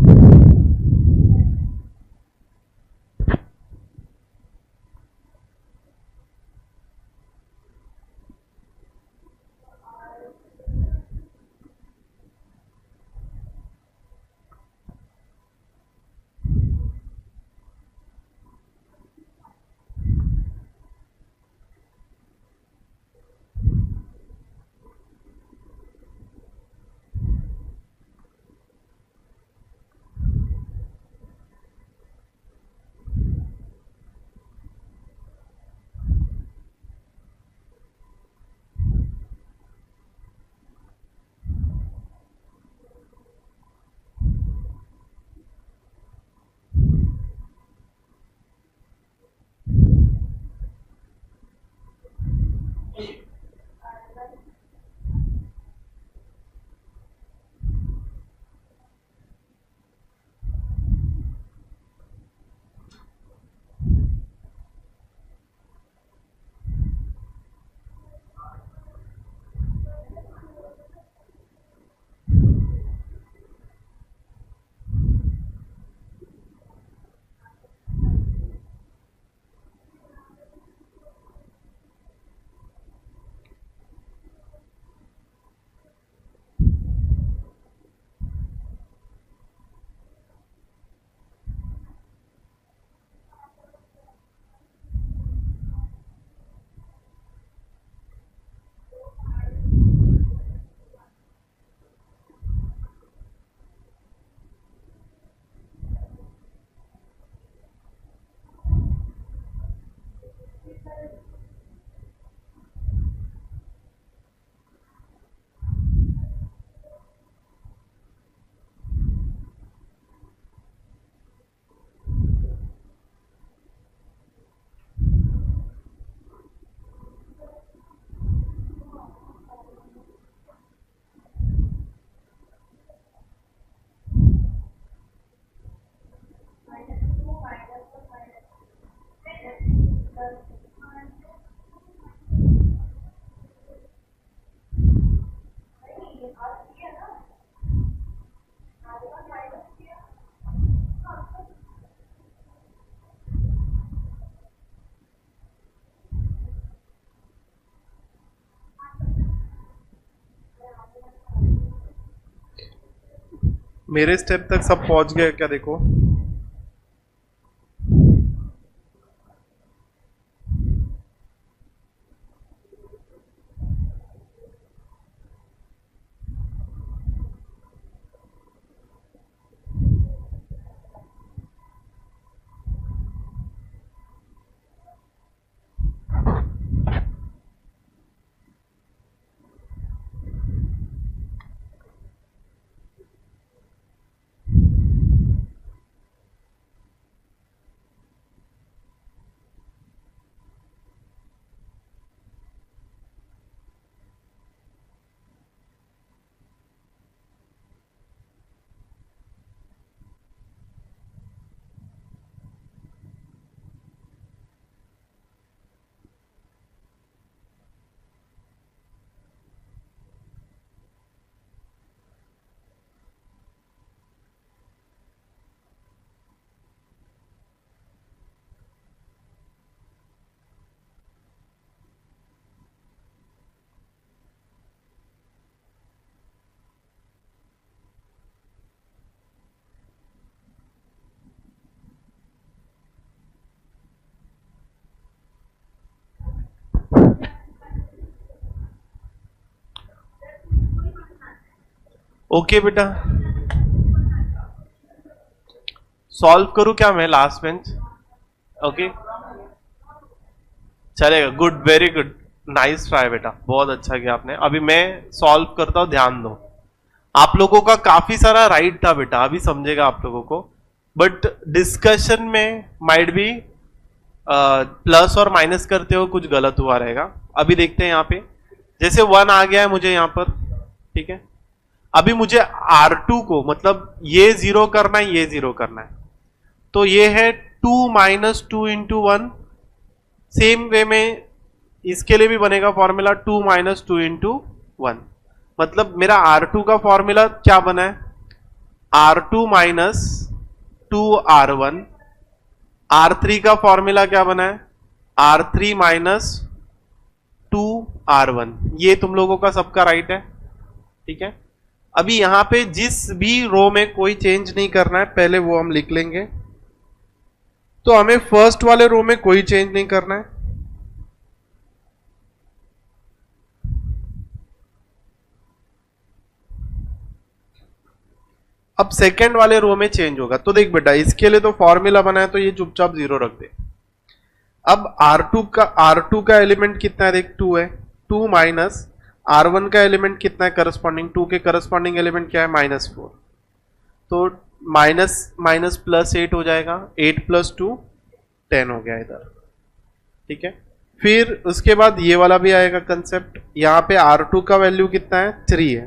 मेरे स्टेप तक सब पहुंच गए क्या देखो। ओके बेटा, सॉल्व करूं क्या मैं लास्ट बेंच? ओके चलेगा, good, very good, nice try बेटा, बहुत अच्छा किया आपने। अभी मैं सॉल्व करता हूं, ध्यान दो। आप लोगों का काफी सारा राइट था बेटा, अभी समझेगा आप लोगों को, बट डिस्कशन में माइट बी प्लस और माइनस करते हो कुछ गलत हुआ रहेगा। अभी देखते हैं यहाँ पे, जैसे 1 आ गया है मुझे यहाँ पर, ठीक है। अभी मुझे R2 को, मतलब ये जीरो करना है, ये जीरो करना है, तो ये है 2 माइनस 2 इंटू 1। सेम वे में इसके लिए भी बनेगा फॉर्मूला 2 माइनस 2 इंटू 1। मतलब मेरा R2 का फॉर्मूला क्या बना है, R2 माइनस 2R1। R3 का फॉर्मूला क्या बना है, R3 माइनस 2R1। ये तुम लोगों का सबका राइट है, ठीक है। अभी यहां पे जिस भी रो में कोई चेंज नहीं करना है, पहले वो हम लिख लेंगे। तो हमें फर्स्ट वाले रो में कोई चेंज नहीं करना है। अब सेकंड वाले रो में चेंज होगा। तो देख बेटा, इसके लिए तो फॉर्मूला बना है, तो ये चुपचाप 0 रख दे। अब R2 का एलिमेंट कितना है, देख 2 है। 2 माइनस R1 का एलिमेंट कितना है करस्पॉन्डिंग, 2 के करस्पॉन्डिंग एलिमेंट क्या है, -4। तो माइनस माइनस प्लस 8 हो जाएगा, 8 प्लस 2 10 हो गया इधर, ठीक है। फिर उसके बाद ये वाला भी आएगा कंसेप्ट। यहाँ पे R2 का वैल्यू कितना है, 3 है।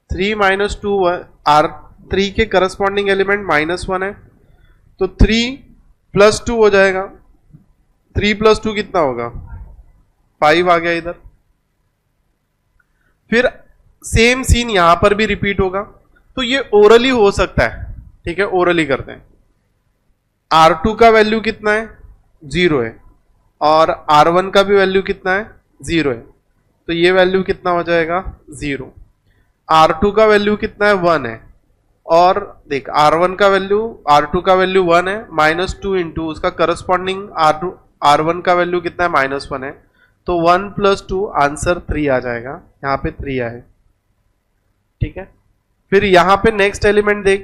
3 माइनस 2, R3 के करस्पॉन्डिंग एलिमेंट -1 है, तो 3 प्लस 2 हो जाएगा। 3 प्लस 2 कितना होगा, 5 आ गया इधर। फिर सेम सीन यहां पर भी रिपीट होगा। तो ये ओरली हो सकता है, ठीक है, ओरली करते हैं। R2 का वैल्यू कितना है, 0 है, और R1 का भी वैल्यू कितना है, 0 है। तो ये वैल्यू कितना हो जाएगा, 0। R2 का वैल्यू कितना है, 1 है, और देख R1 का वैल्यू, R2 का वैल्यू 1 है, -2 इंटू उसका करस्पॉन्डिंग R1 का वैल्यू कितना है, -1 है। तो 1 प्लस 2 आंसर 3 आ जाएगा, यहां पे 3 आए, ठीक है। फिर यहां पे नेक्स्ट एलिमेंट देख,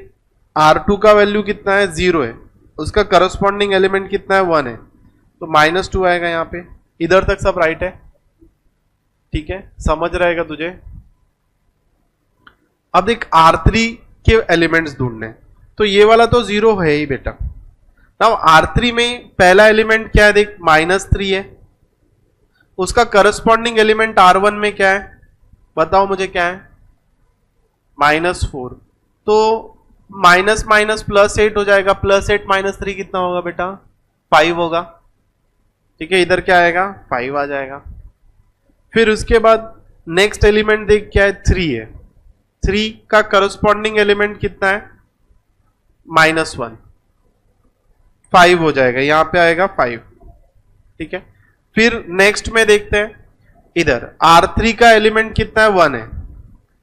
R2 का वैल्यू कितना है, 0 है, उसका करस्पॉन्डिंग एलिमेंट कितना है, 1 है, तो -2 आएगा यहाँ पे। इधर तक सब राइट है, ठीक है, समझ रहेगा तुझे। अब देख R3 के एलिमेंट्स ढूंढने, तो ये वाला तो 0 है ही बेटा। नाउ R3 में पहला एलिमेंट क्या है, देख -3 है, उसका करस्पॉन्डिंग एलिमेंट R1 में क्या है, बताओ मुझे क्या है, -4। तो माइनस माइनस प्लस 8 हो जाएगा, +8 -3 कितना होगा बेटा, 5 होगा, ठीक है। इधर क्या आएगा, 5 आ जाएगा। फिर उसके बाद नेक्स्ट एलिमेंट देख क्या है, 3 है। 3 का करस्पॉन्डिंग एलिमेंट कितना है, -1, 5 हो जाएगा, यहां पे आएगा 5, ठीक है। फिर नेक्स्ट में देखते हैं, इधर R3 का एलिमेंट कितना है, 1 है,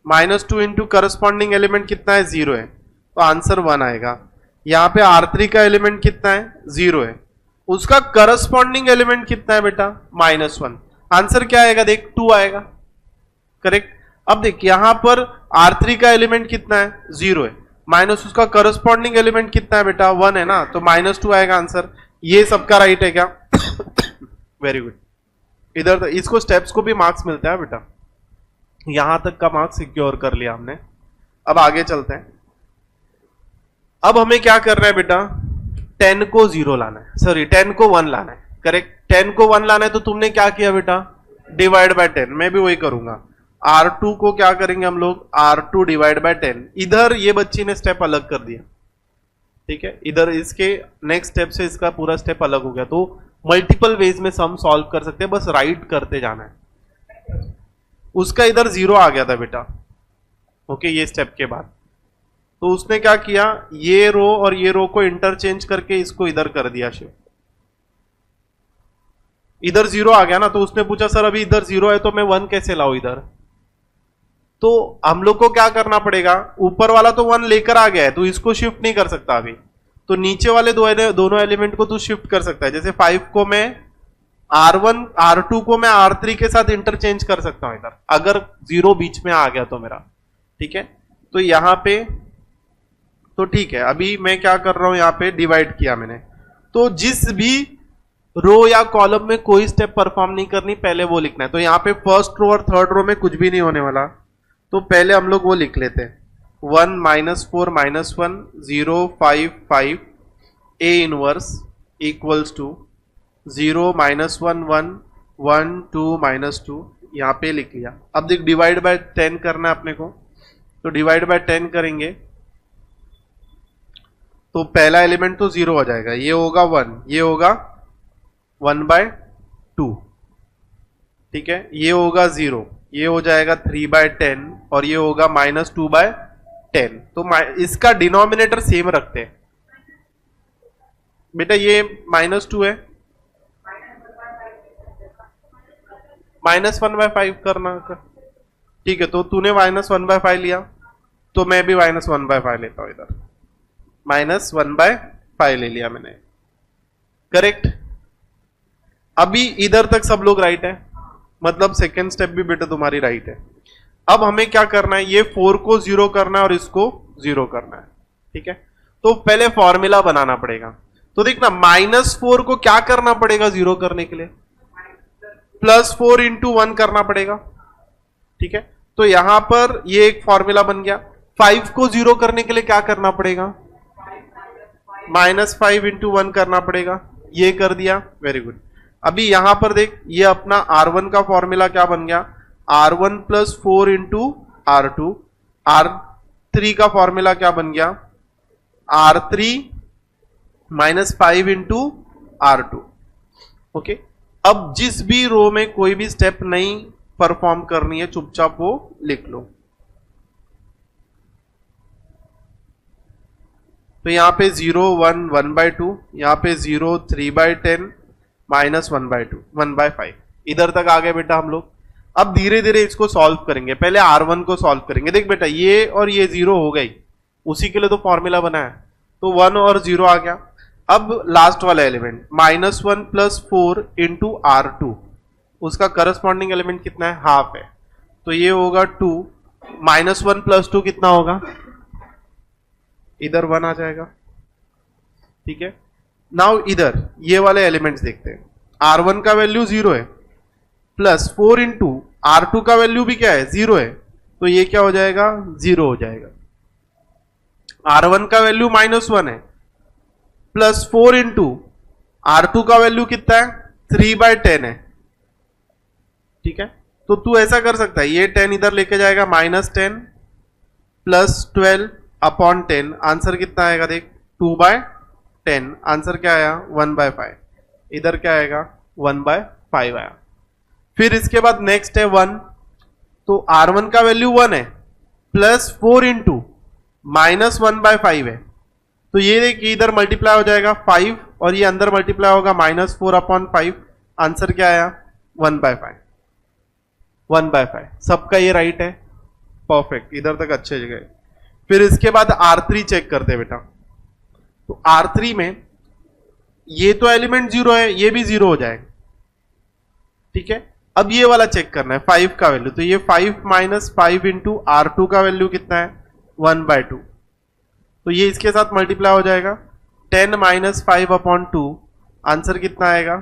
-2 इंटू करस्पॉन्डिंग एलिमेंट कितना है, 0 है, तो आंसर 1 आएगा। यहाँ पे R3 का एलिमेंट कितना है, 0 है, उसका करस्पॉन्डिंग एलिमेंट कितना है बेटा, -1, आंसर क्या आएगा देख, 2 आएगा, करेक्ट। अब देख यहां पर R3 का एलिमेंट कितना है, 0 है, माइनस उसका करस्पॉन्डिंग एलिमेंट कितना है बेटा, 1 है ना, तो -2 आएगा आंसर। ये सबका राइट है क्या? Very good. इधर इसको स्टेप्स को भी मार्क्स मिलता है बेटा, यहां तक का मार्क्स सिक्योर कर लिया हमने। अब आगे चलते हैं। अब हमें क्या करना है बेटा, 10 को 0 लाना है, सॉरी 10 को 1 लाना है, करेक्ट। 10 को 1 लाना है तो तुमने क्या किया बेटा, डिवाइड बाय 10, मैं भी वही करूंगा। R2 को क्या करेंगे हम लोग, R2 डिवाइड बाय 10। इधर ये बच्ची ने स्टेप अलग कर दिया, ठीक है, इधर इसके नेक्स्ट स्टेप से इसका पूरा स्टेप अलग हो गया। तो मल्टीपल वेज में सम सॉल्व कर सकते हैं, बस राइट करते जाना है। उसका इधर 0 आ गया था बेटा, ओके, ये स्टेप के बाद। तो उसने क्या किया, ये रो और ये रो को इंटरचेंज करके इसको इधर कर दिया शिफ्ट। इधर 0 आ गया ना, तो उसने पूछा सर अभी इधर 0 है तो मैं 1 कैसे लाऊं इधर। तो हम लोग को क्या करना पड़ेगा, ऊपर वाला तो 1 लेकर आ गया है तो इसको शिफ्ट नहीं कर सकता अभी, तो नीचे वाले दोनों एलिमेंट को तू शिफ्ट कर सकता है। जैसे 5 को मैं R1 R2 को मैं R3 के साथ इंटरचेंज कर सकता हूं इधर, अगर 0 बीच में आ गया तो मेरा, ठीक है। तो यहां पे तो ठीक है, अभी मैं क्या कर रहा हूं, यहां पे डिवाइड किया मैंने। तो जिस भी रो या कॉलम में कोई स्टेप परफॉर्म नहीं करनी, पहले वो लिखना है। तो यहां पे फर्स्ट रो और थर्ड रो में कुछ भी नहीं होने वाला, तो पहले हम लोग वो लिख लेते हैं, 1 -4 -1 0 5 5 A इनवर्स इक्वल्स टू 0 -1 1 1 2 -2, यहां पे लिख लिया। अब देख डिवाइड बाय 10 करना है अपने को, तो डिवाइड बाय 10 करेंगे तो पहला एलिमेंट तो 0 हो जाएगा, ये होगा 1, ये होगा 1/2, ठीक है, ये होगा 0, ये हो जाएगा 3/10 और ये होगा -2/10। तो इसका डिनोमिनेटर सेम रखते हैं बेटा, ये -2 है, -1/5 करना, ठीक है। तो तूने -1/5 लिया तो मैं भी -1/5 लेता हूं, इधर -1/5 ले लिया मैंने, करेक्ट। अभी इधर तक सब लोग राइट है, मतलब सेकेंड स्टेप भी बेटा तुम्हारी राइट है। अब हमें क्या करना है, ये 4 को 0 करना है और इसको 0 करना है, ठीक है। तो पहले फॉर्मूला बनाना पड़ेगा। तो देखना -4 को क्या करना पड़ेगा 0 करने के लिए, +4 × 1 करना पड़ेगा, ठीक है। तो यहां पर ये एक फॉर्मूला बन गया। 5 को 0 करने के लिए क्या करना पड़ेगा, -5 × 1 करना पड़ेगा, ये कर दिया, वेरी गुड। अभी यहां पर देख, ये अपना R1 का फॉर्मूला क्या बन गया, R1 + 4 × R2। R3 का फॉर्मूला क्या बन गया, R3 -5 × R2, ओके। अब जिस भी रो में कोई भी स्टेप नहीं परफॉर्म करनी है, चुपचाप वो लिख लो। तो यहां पे 0 1 1/2, यहां पे 0 3/10 -1/2 1/5, इधर तक आ गए बेटा हम लोग। अब धीरे धीरे इसको सॉल्व करेंगे, पहले R1 को सॉल्व करेंगे। देख बेटा ये और ये 0 हो गई, उसी के लिए तो फॉर्मूला बना है, तो 1 और 0 आ गया। अब लास्ट वाला एलिमेंट -1 + 4 × R2, उसका करस्पॉन्डिंग एलिमेंट कितना है, हाफ है, तो ये होगा 2, -1 + 2 कितना होगा, इधर 1 आ जाएगा, ठीक है। नाउ इधर ये वाले एलिमेंट्स देखते हैं। R1 का वैल्यू 0 है, +4 × R2 का वैल्यू भी क्या है, 0 है, तो ये क्या हो जाएगा, 0 हो जाएगा। R1 का वैल्यू -1 है, +4 × R2 का वैल्यू कितना है, 3/10 है, ठीक है। तो तू ऐसा कर सकता है, ये 10 इधर लेके जाएगा, -10 + 12/10, आंसर कितना आएगा देख, 2/10, आंसर क्या आया, 1/5, इधर क्या आएगा, 1/5 आया। फिर इसके बाद नेक्स्ट है 1, तो R1 का वैल्यू 1 है, +4 × -1/5 है, तो ये देखिए इधर मल्टीप्लाई हो जाएगा 5 और ये अंदर मल्टीप्लाई होगा -4/5, आंसर क्या आया, 1/5, 1/5। सबका ये राइट है, परफेक्ट, इधर तक अच्छे जगह। फिर इसके बाद R3 चेक करते हैं बेटा। तो R3 में ये तो एलिमेंट 0 है, ये भी 0 हो जाएगा, ठीक है। अब ये वाला चेक करना है 5 का वैल्यू, तो ये 5 माइनस 5 इंटू R2 का वैल्यू कितना है 1/2, तो ये इसके साथ मल्टीप्लाई हो जाएगा 10 माइनस 5/2, आंसर कितना आएगा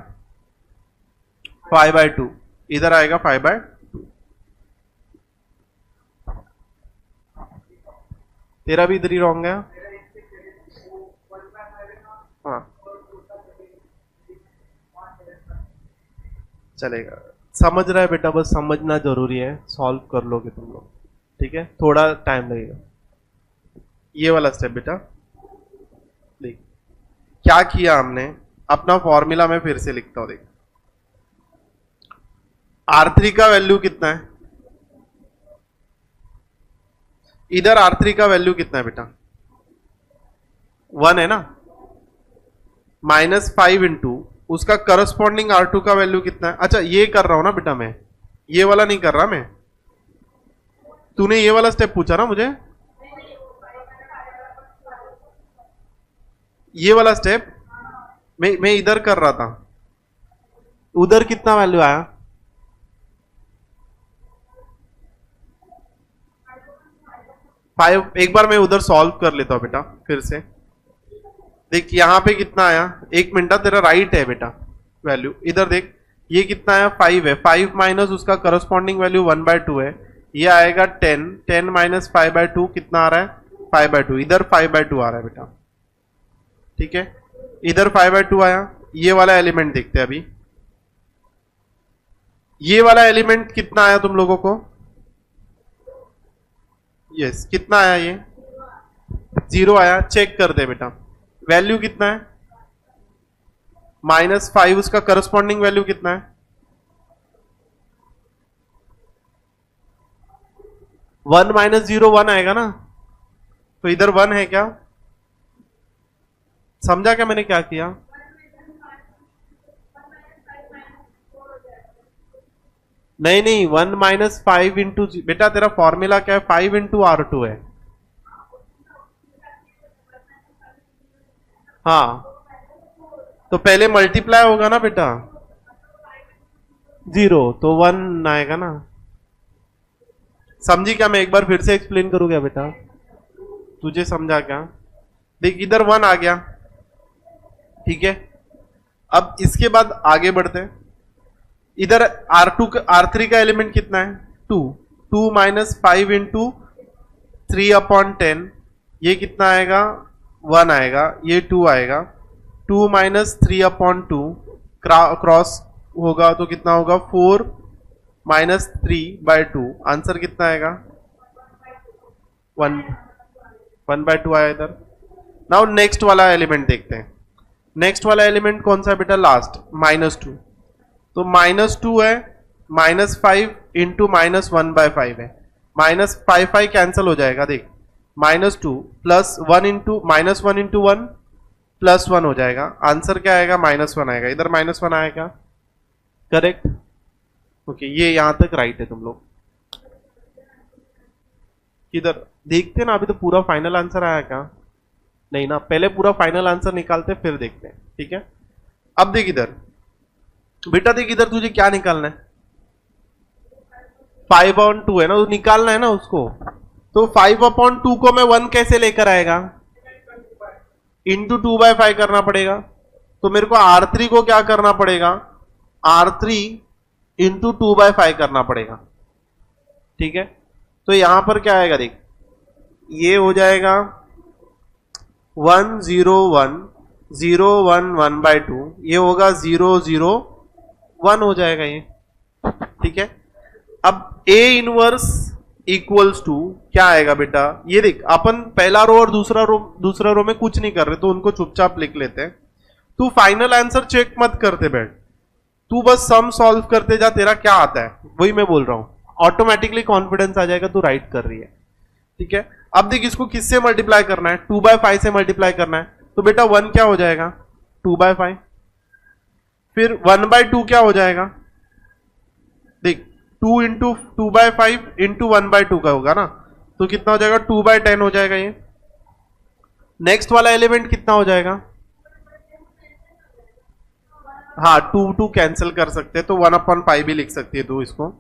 5/2, इधर आएगा 5/2। तेरा भी इधर ही रॉन्ग है। हाँ चलेगा, समझ रहा है बेटा, बस समझना जरूरी है, सॉल्व कर लोगे तुम लोग, ठीक है, थोड़ा टाइम लगेगा। ये वाला स्टेप बेटा देख क्या किया हमने, अपना फॉर्मूला में फिर से लिखता हूं। देख R3 का वैल्यू कितना है, इधर R3 का वैल्यू कितना है बेटा 1 है ना, -5 इंटू उसका करस्पॉन्डिंग R2 का वैल्यू कितना है। अच्छा ये कर रहा हूं ना बेटा मैं, ये वाला नहीं कर रहा मैं, तूने ये वाला स्टेप पूछा ना मुझे, ये वाला स्टेप मैं इधर कर रहा था। उधर कितना वैल्यू आया, फाइव। एक बार मैं उधर सॉल्व कर लेता हूं बेटा फिर से। देख यहां पे कितना आया, एक मिनट, तेरा राइट है बेटा वैल्यू, इधर देख ये कितना आया 5 है, 5 माइनस उसका करस्पॉन्डिंग वैल्यू 1/2 है, ये आएगा 10, 10 माइनस 5/2 कितना आ रहा है 5/2, इधर 5/2 आ रहा है बेटा, ठीक है, इधर 5/2 आया। ये वाला एलिमेंट देखते हैं अभी, ये वाला एलिमेंट कितना आया तुम लोगों को, यस कितना आया, ये 0 आया। चेक कर दे बेटा वैल्यू कितना है -5, उसका करस्पॉन्डिंग वैल्यू कितना है 1 - 0 1 आएगा ना, तो इधर 1 है क्या, समझा क्या मैंने क्या किया। नहीं नहीं 1 - 5 इंटू, बेटा तेरा फॉर्मूला क्या है 5 इंटू R2 है। हाँ तो पहले मल्टीप्लाई होगा ना बेटा, 0 तो 1 आएगा ना, समझी क्या, मैं एक बार फिर से एक्सप्लेन करूँ क्या बेटा, तुझे समझा क्या। देख इधर 1 आ गया, ठीक है। अब इसके बाद आगे बढ़ते हैं, इधर R3 का एलिमेंट कितना है 2, 2 माइनस 5 इंटू 3/10, ये कितना आएगा 1 आएगा, ये 2 आएगा, 2 माइनस 3/2 क्रॉस होगा तो कितना होगा 4 माइनस 3/2, आंसर कितना आएगा 1/2 आया इधर। नाउ नेक्स्ट वाला एलिमेंट देखते हैं, नेक्स्ट वाला एलिमेंट कौन सा है बेटा लास्ट -2, तो -2 है, -5 इंटू -1/5 है, -5 कैंसिल हो जाएगा, देख -2 प्लस 1 इंटू -1 इंटू 1 +1 हो जाएगा, आंसर क्या आएगा -1 आएगा, इधर -1 आएगा, करेक्ट, ओके ये यहां तक राइट है तुम लोग। इधर देखते ना, अभी तो पूरा फाइनल आंसर आया क्या, नहीं ना, पहले पूरा फाइनल आंसर निकालते फिर देखते हैं, ठीक है। अब देख इधर बेटा, देख इधर तुझे क्या निकालना है 5/2 है ना, तो निकालना है ना उसको, तो 5/2 को मैं 1 कैसे लेकर आएगा, इंटू 2/5 करना पड़ेगा, तो मेरे को R3 को क्या करना पड़ेगा, R3 इंटू 2/5 करना पड़ेगा, ठीक है। तो यहां पर क्या आएगा देख, ये हो जाएगा 1 0 1 0 1 1/2, ये होगा 0 0 1 हो जाएगा ये, ठीक है। अब A इनवर्स इक्वल्स टू क्या आएगा बेटा, ये देख अपन पहला रो और दूसरा रो में कुछ नहीं कर रहे, तो उनको चुपचाप लिख लेते हैं। तू फाइनल आंसर चेक मत करते बैठ, तू बस सम सॉल्व करते जा, तेरा क्या आता है वही मैं बोल रहा हूं, ऑटोमेटिकली कॉन्फिडेंस आ जाएगा तू राइट कर रही है, ठीक है। अब देख इसको किससे मल्टीप्लाई करना है, 2/5 से मल्टीप्लाई करना है, तो बेटा 1 क्या हो जाएगा 2/5, फिर 1/2 क्या हो जाएगा, देख 2 इंटू 2/5 इंटू 1/2 का होगा ना, तो कितना हो जाएगा 2/10 हो जाएगा ये। नेक्स्ट वाला एलिमेंट कितना हो जाएगा, हाँ 2 कैंसिल कर सकते हैं तो 1/5 भी लिख सकती है 2 इसको,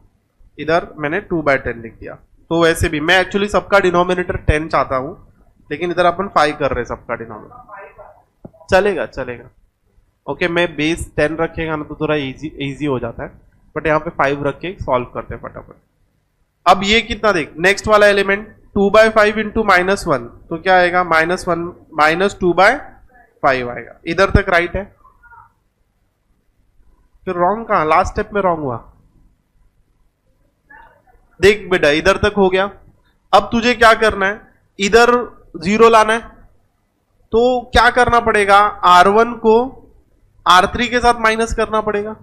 इधर मैंने 2/10 लिख दिया। तो वैसे भी मैं एक्चुअली सबका डिनोमिनेटर 10 चाहता हूं, लेकिन इधर अपन 5 कर रहे हैं सबका डिनोमिनेटर, चलेगा चलेगा। ओके मैं बेस 10 रखेगा ना तो थोड़ा इजी हो जाता है, बट यहाँ पे 5 रख के सॉल्व करते हैं फटाफट। अब ये कितना देख, नेक्स्ट वाला एलिमेंट 2/5 इंटू -1 तो क्या आएगा -2/5 आएगा। इधर तक राइट है, फिर रॉन्ग कहां, लास्ट स्टेप में रॉन्ग हुआ। देख बेटा इधर तक हो गया, अब तुझे क्या करना है, इधर 0 लाना है, तो क्या करना पड़ेगा, R1 को R3 के साथ माइनस करना पड़ेगा।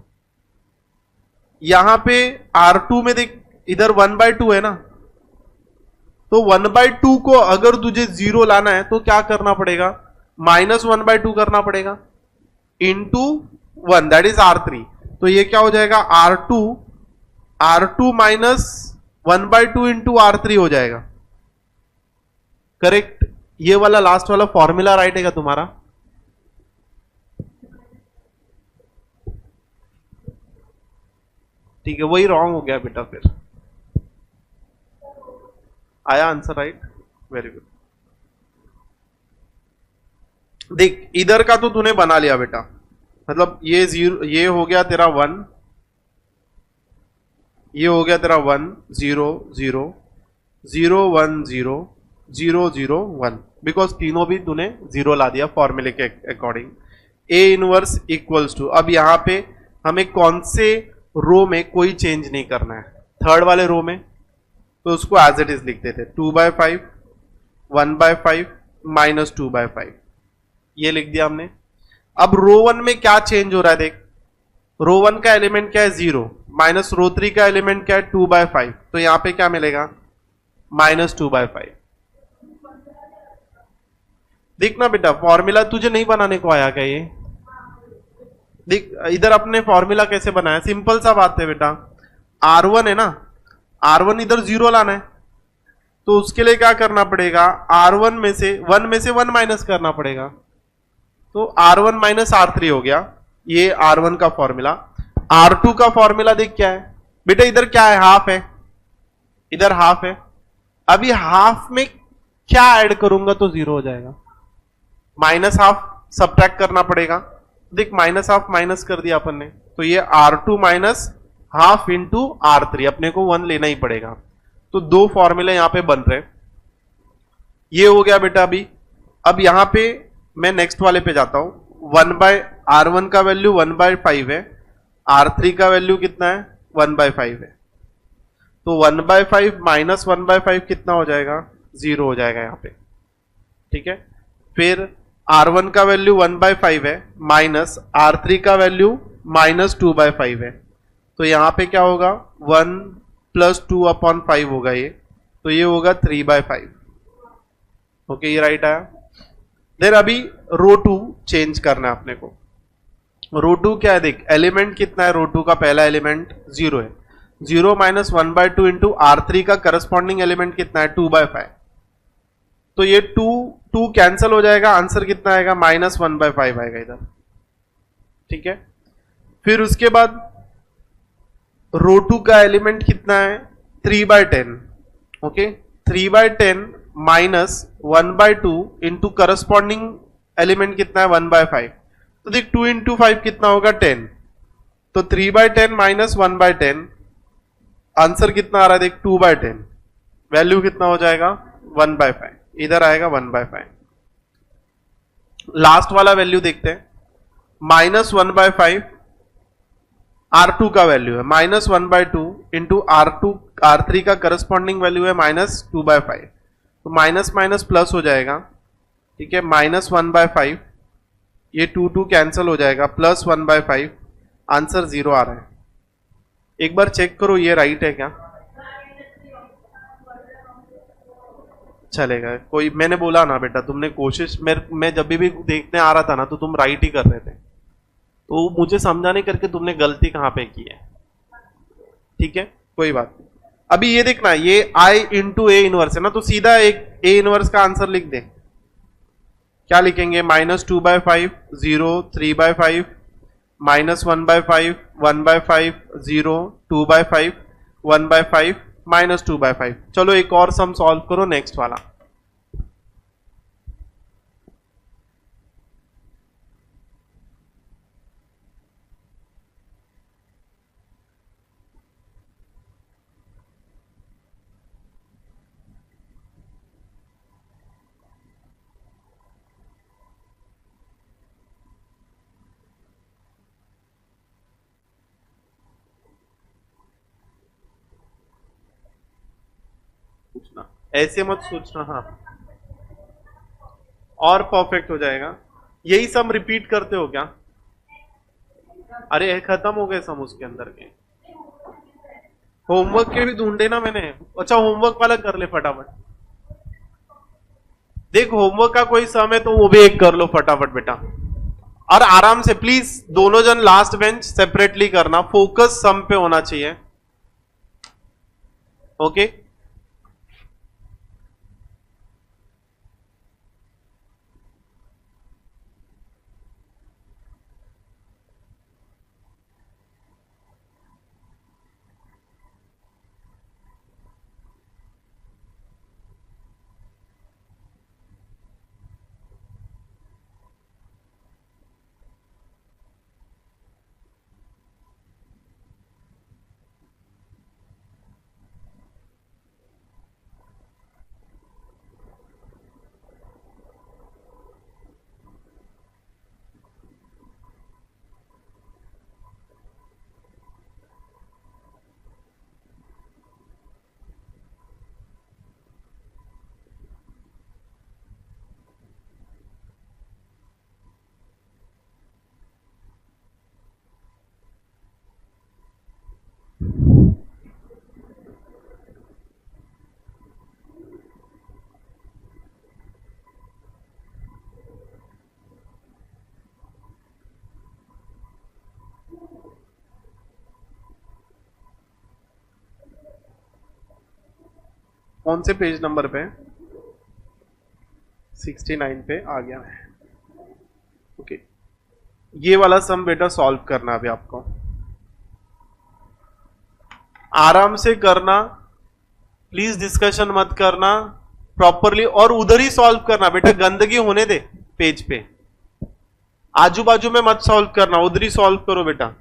यहां पे R2 में देख इधर 1/2 है ना, तो 1/2 को अगर तुझे 0 लाना है तो क्या करना पड़ेगा, -1/2 करना पड़ेगा इंटू 1 दैट इज R3। तो ये क्या हो जाएगा R2 माइनस 1/2 इंटू R3 हो जाएगा, करेक्ट। ये वाला लास्ट वाला फॉर्मूला राइट है क्या तुम्हारा, ठीक है, वही रॉन्ग हो गया बेटा, फिर आया आंसर राइट, वेरी गुड। देख इधर का तो तूने बना लिया बेटा, मतलब ये 0, ये हो गया तेरा 1, ये हो गया तेरा 1 0 0 0 1 0 0 0 1, बिकॉज तीनों भी तूने 0 ला दिया फॉर्मूले के according. A inverse equals to, अब यहां पे हमें कौन से रो में कोई चेंज नहीं करना है, थर्ड वाले रो में, तो उसको एज इट इज लिख देते 2/5 1/5 -2/5, ये लिख दिया हमने। अब रो 1 में क्या चेंज हो रहा है देख, रो 1 का एलिमेंट क्या है 0, माइनस रो 3 का एलिमेंट क्या है 2/5, तो यहां पे क्या मिलेगा -2/5। देखना बेटा फॉर्मूला तुझे नहीं बनाने को आया क्या ये, देख इधर अपने फॉर्मूला कैसे बनाया, सिंपल सा बात है बेटा, R1 है ना, R1 इधर 0 लाना है, तो उसके लिए क्या करना पड़ेगा, R1 में से 1 माइनस करना पड़ेगा, तो R1 माइनस R3 हो गया, ये R1 का फॉर्मूला। R2 का फॉर्मूला देख क्या है बेटा, इधर क्या है, हाफ है, इधर हाफ है, अभी हाफ में क्या ऐड करूंगा तो 0 हो जाएगा, -1/2 सब्ट्रैक्ट करना पड़ेगा, देख -1/2 माइनस कर दिया अपन ने, तो ये R2 minus half into R3, अपने को 1 लेना ही पड़ेगा, तो 2 फॉर्मूले यहां पे बन रहे, ये हो गया बेटा अभी। अब यहां पे मैं नेक्स्ट वाले पे जाता हूं, R1 का वैल्यू 1/5 है, R3 का वैल्यू कितना है 1/5 है, तो 1/5 माइनस 1/5 कितना हो जाएगा 0 हो जाएगा यहां पे, ठीक है। फिर R1 का वैल्यू 1/5 है, माइनस R3 का वैल्यू -2/5 है, तो यहां पे क्या होगा 1 + 2/5 होगा ये, तो ये होगा 3/5। ओके ये राइट आया। देन अभी रो 2 चेंज करना है अपने को, रो 2 क्या है देख, एलिमेंट कितना है रो 2 का, पहला एलिमेंट 0 है, 0 माइनस 1/2 इंटू R3 का करस्पॉन्डिंग एलिमेंट कितना है 2/5, तो ये 2 कैंसिल हो जाएगा, आंसर कितना आएगा -1/5 आएगा इधर, ठीक है। फिर उसके बाद रो 2 का एलिमेंट कितना है 3/10, okay 3/10 minus 1/2 into corresponding element कितना है 1/5, तो देख 2 इंटू 5 कितना होगा 10, तो 3/10 माइनस 1/10, आंसर कितना आ रहा है देख 2/10, वैल्यू कितना हो जाएगा 1/5, इधर आएगा 1/5। लास्ट वाला वैल्यू देखते हैं, -1/5 R2 का वैल्यू है, -1/2 इंटू R3 का करस्पॉन्डिंग वैल्यू है -2/5, तो माइनस माइनस प्लस हो जाएगा, ठीक है, -1/5, ये 2 कैंसिल हो जाएगा, +1/5, आंसर 0 आ रहा है। एक बार चेक करो ये राइट है क्या, चलेगा कोई, मैंने बोला ना बेटा तुमने कोशिश, मैं जब भी देखने आ रहा था ना तो तुम राइट ही कर रहे थे, तो मुझे समझाने करके तुमने गलती कहां पे की है, ठीक है कोई बात नहीं। अभी ये देखना, ये आई इंटू ए इनवर्स है ना, तो सीधा एक ए इनवर्स का आंसर लिख दे। क्या लिखेंगे? -2/5, 0, 3/5, -1/5, 1/5, 0, 2/5, 1/5, -2/5। चलो एक और सम सॉल्व करो, नेक्स्ट वाला। सोचना, ऐसे मत सोचना। हाँ, और परफेक्ट हो जाएगा। यही सम रिपीट करते हो क्या? अरे खत्म हो गए सम उसके अंदर के। होमवर्क के भी ढूंढे ना मैंने। अच्छा, होमवर्क वाला कर ले फटाफट। देख, होमवर्क का कोई सम है तो वो भी एक कर लो फटाफट बेटा। और आराम से प्लीज, दोनों जन लास्ट बेंच सेपरेटली करना, फोकस सम पे होना चाहिए। ओके। कौन से पेज नंबर पे? 69 पे आ गया है। ओके, ये वाला सम बेटा सॉल्व करना अभी आपको। आराम से करना प्लीज, डिस्कशन मत करना, प्रॉपरली, और उधर ही सॉल्व करना बेटा, गंदगी होने दे पेज पे, आजू बाजू में मत सॉल्व करना, उधर ही सॉल्व करो बेटा।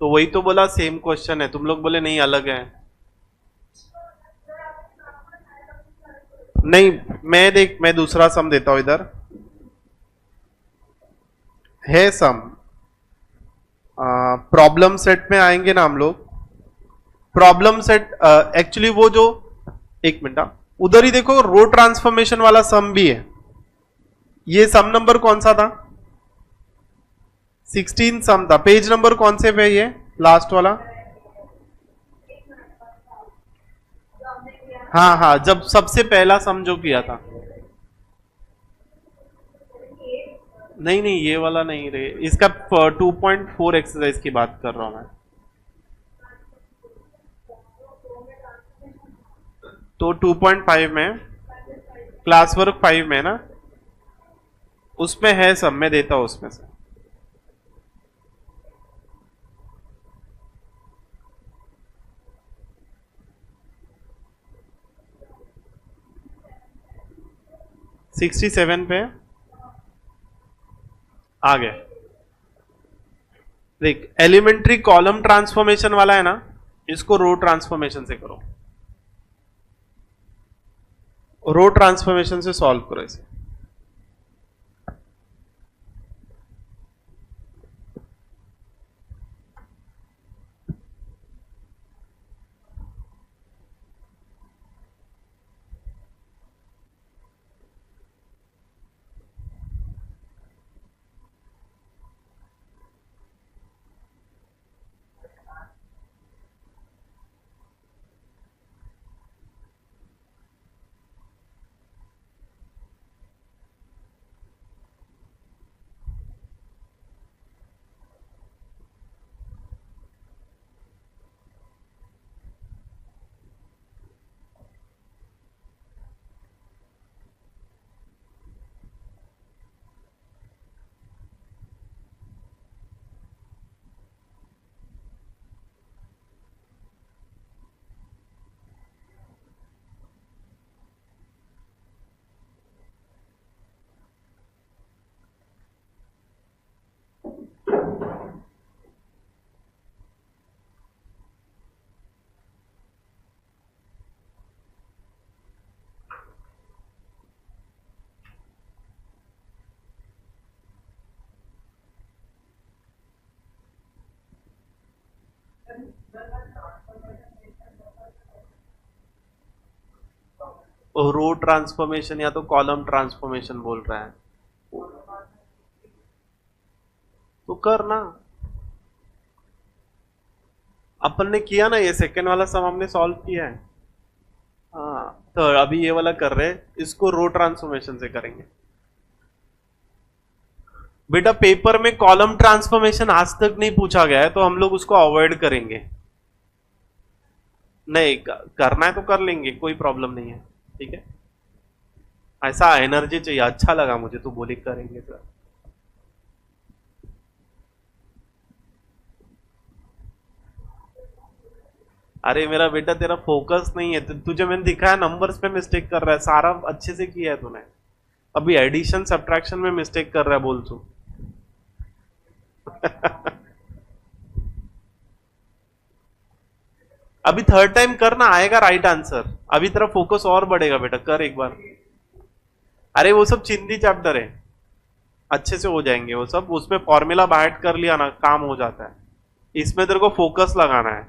तो वही तो बोला सेम क्वेश्चन है, तुम लोग बोले नहीं अलग है। नहीं, मैं देख, मैं दूसरा सम देता हूं इधर है सम। प्रॉब्लम सेट में आएंगे ना हम लोग। प्रॉब्लम सेट एक्चुअली वो जो, एक मिनट, उधर ही देखो, रो ट्रांसफॉर्मेशन वाला सम भी है। ये सम नंबर कौन सा था? 16 सम था। पेज नंबर कौन से पे? ये लास्ट वाला। हाँ हाँ, जब सबसे पहला सम जो किया था। नहीं नहीं, ये वाला नहीं रे, इसका 2.4 एक्सरसाइज की बात कर रहा हूं मैं। तो 2.5 में, क्लास वर्क 5 में ना, उसमें है सब, मैं देता हूं उसमें से। सिक्सटी सेवन पे आ गए। देख, एलिमेंट्री कॉलम ट्रांसफॉर्मेशन वाला है ना, इसको रो ट्रांसफॉर्मेशन से करो, रो ट्रांसफॉर्मेशन से सॉल्व करो इसे। रो ट्रांसफॉर्मेशन या तो कॉलम ट्रांसफॉर्मेशन बोल रहा है, तो करना। अपन ने किया ना, ये सेकेंड वाला सम हमने सॉल्व किया है। हाँ, तो अभी ये वाला कर रहे हैं, इसको रो ट्रांसफॉर्मेशन से करेंगे। बेटा पेपर में कॉलम ट्रांसफॉर्मेशन आज तक नहीं पूछा गया है, तो हम लोग उसको अवॉइड करेंगे। नहीं, करना है तो कर लेंगे, कोई प्रॉब्लम नहीं है। ठीक है, ऐसा एनर्जी चाहिए, अच्छा लगा मुझे तो बोली करेंगे सर। अरे मेरा बेटा तेरा फोकस नहीं है, तुझे मैंने दिखाया नंबर्स पे मिस्टेक कर रहा है, सारा अच्छे से किया है तूने, अभी एडिशन सब्ट्रैक्शन में मिस्टेक कर रहा है बोल तू। अभी थर्ड टाइम करना, आएगा राइट आंसर, अभी तेरा फोकस और बढ़ेगा बेटा, कर एक बार। अरे वो सब चिंदी चैप्टर है, अच्छे से हो जाएंगे वो सब, उसमें फॉर्मूला बाइट कर लिया ना काम हो जाता है। इसमें तेरे को फोकस लगाना है,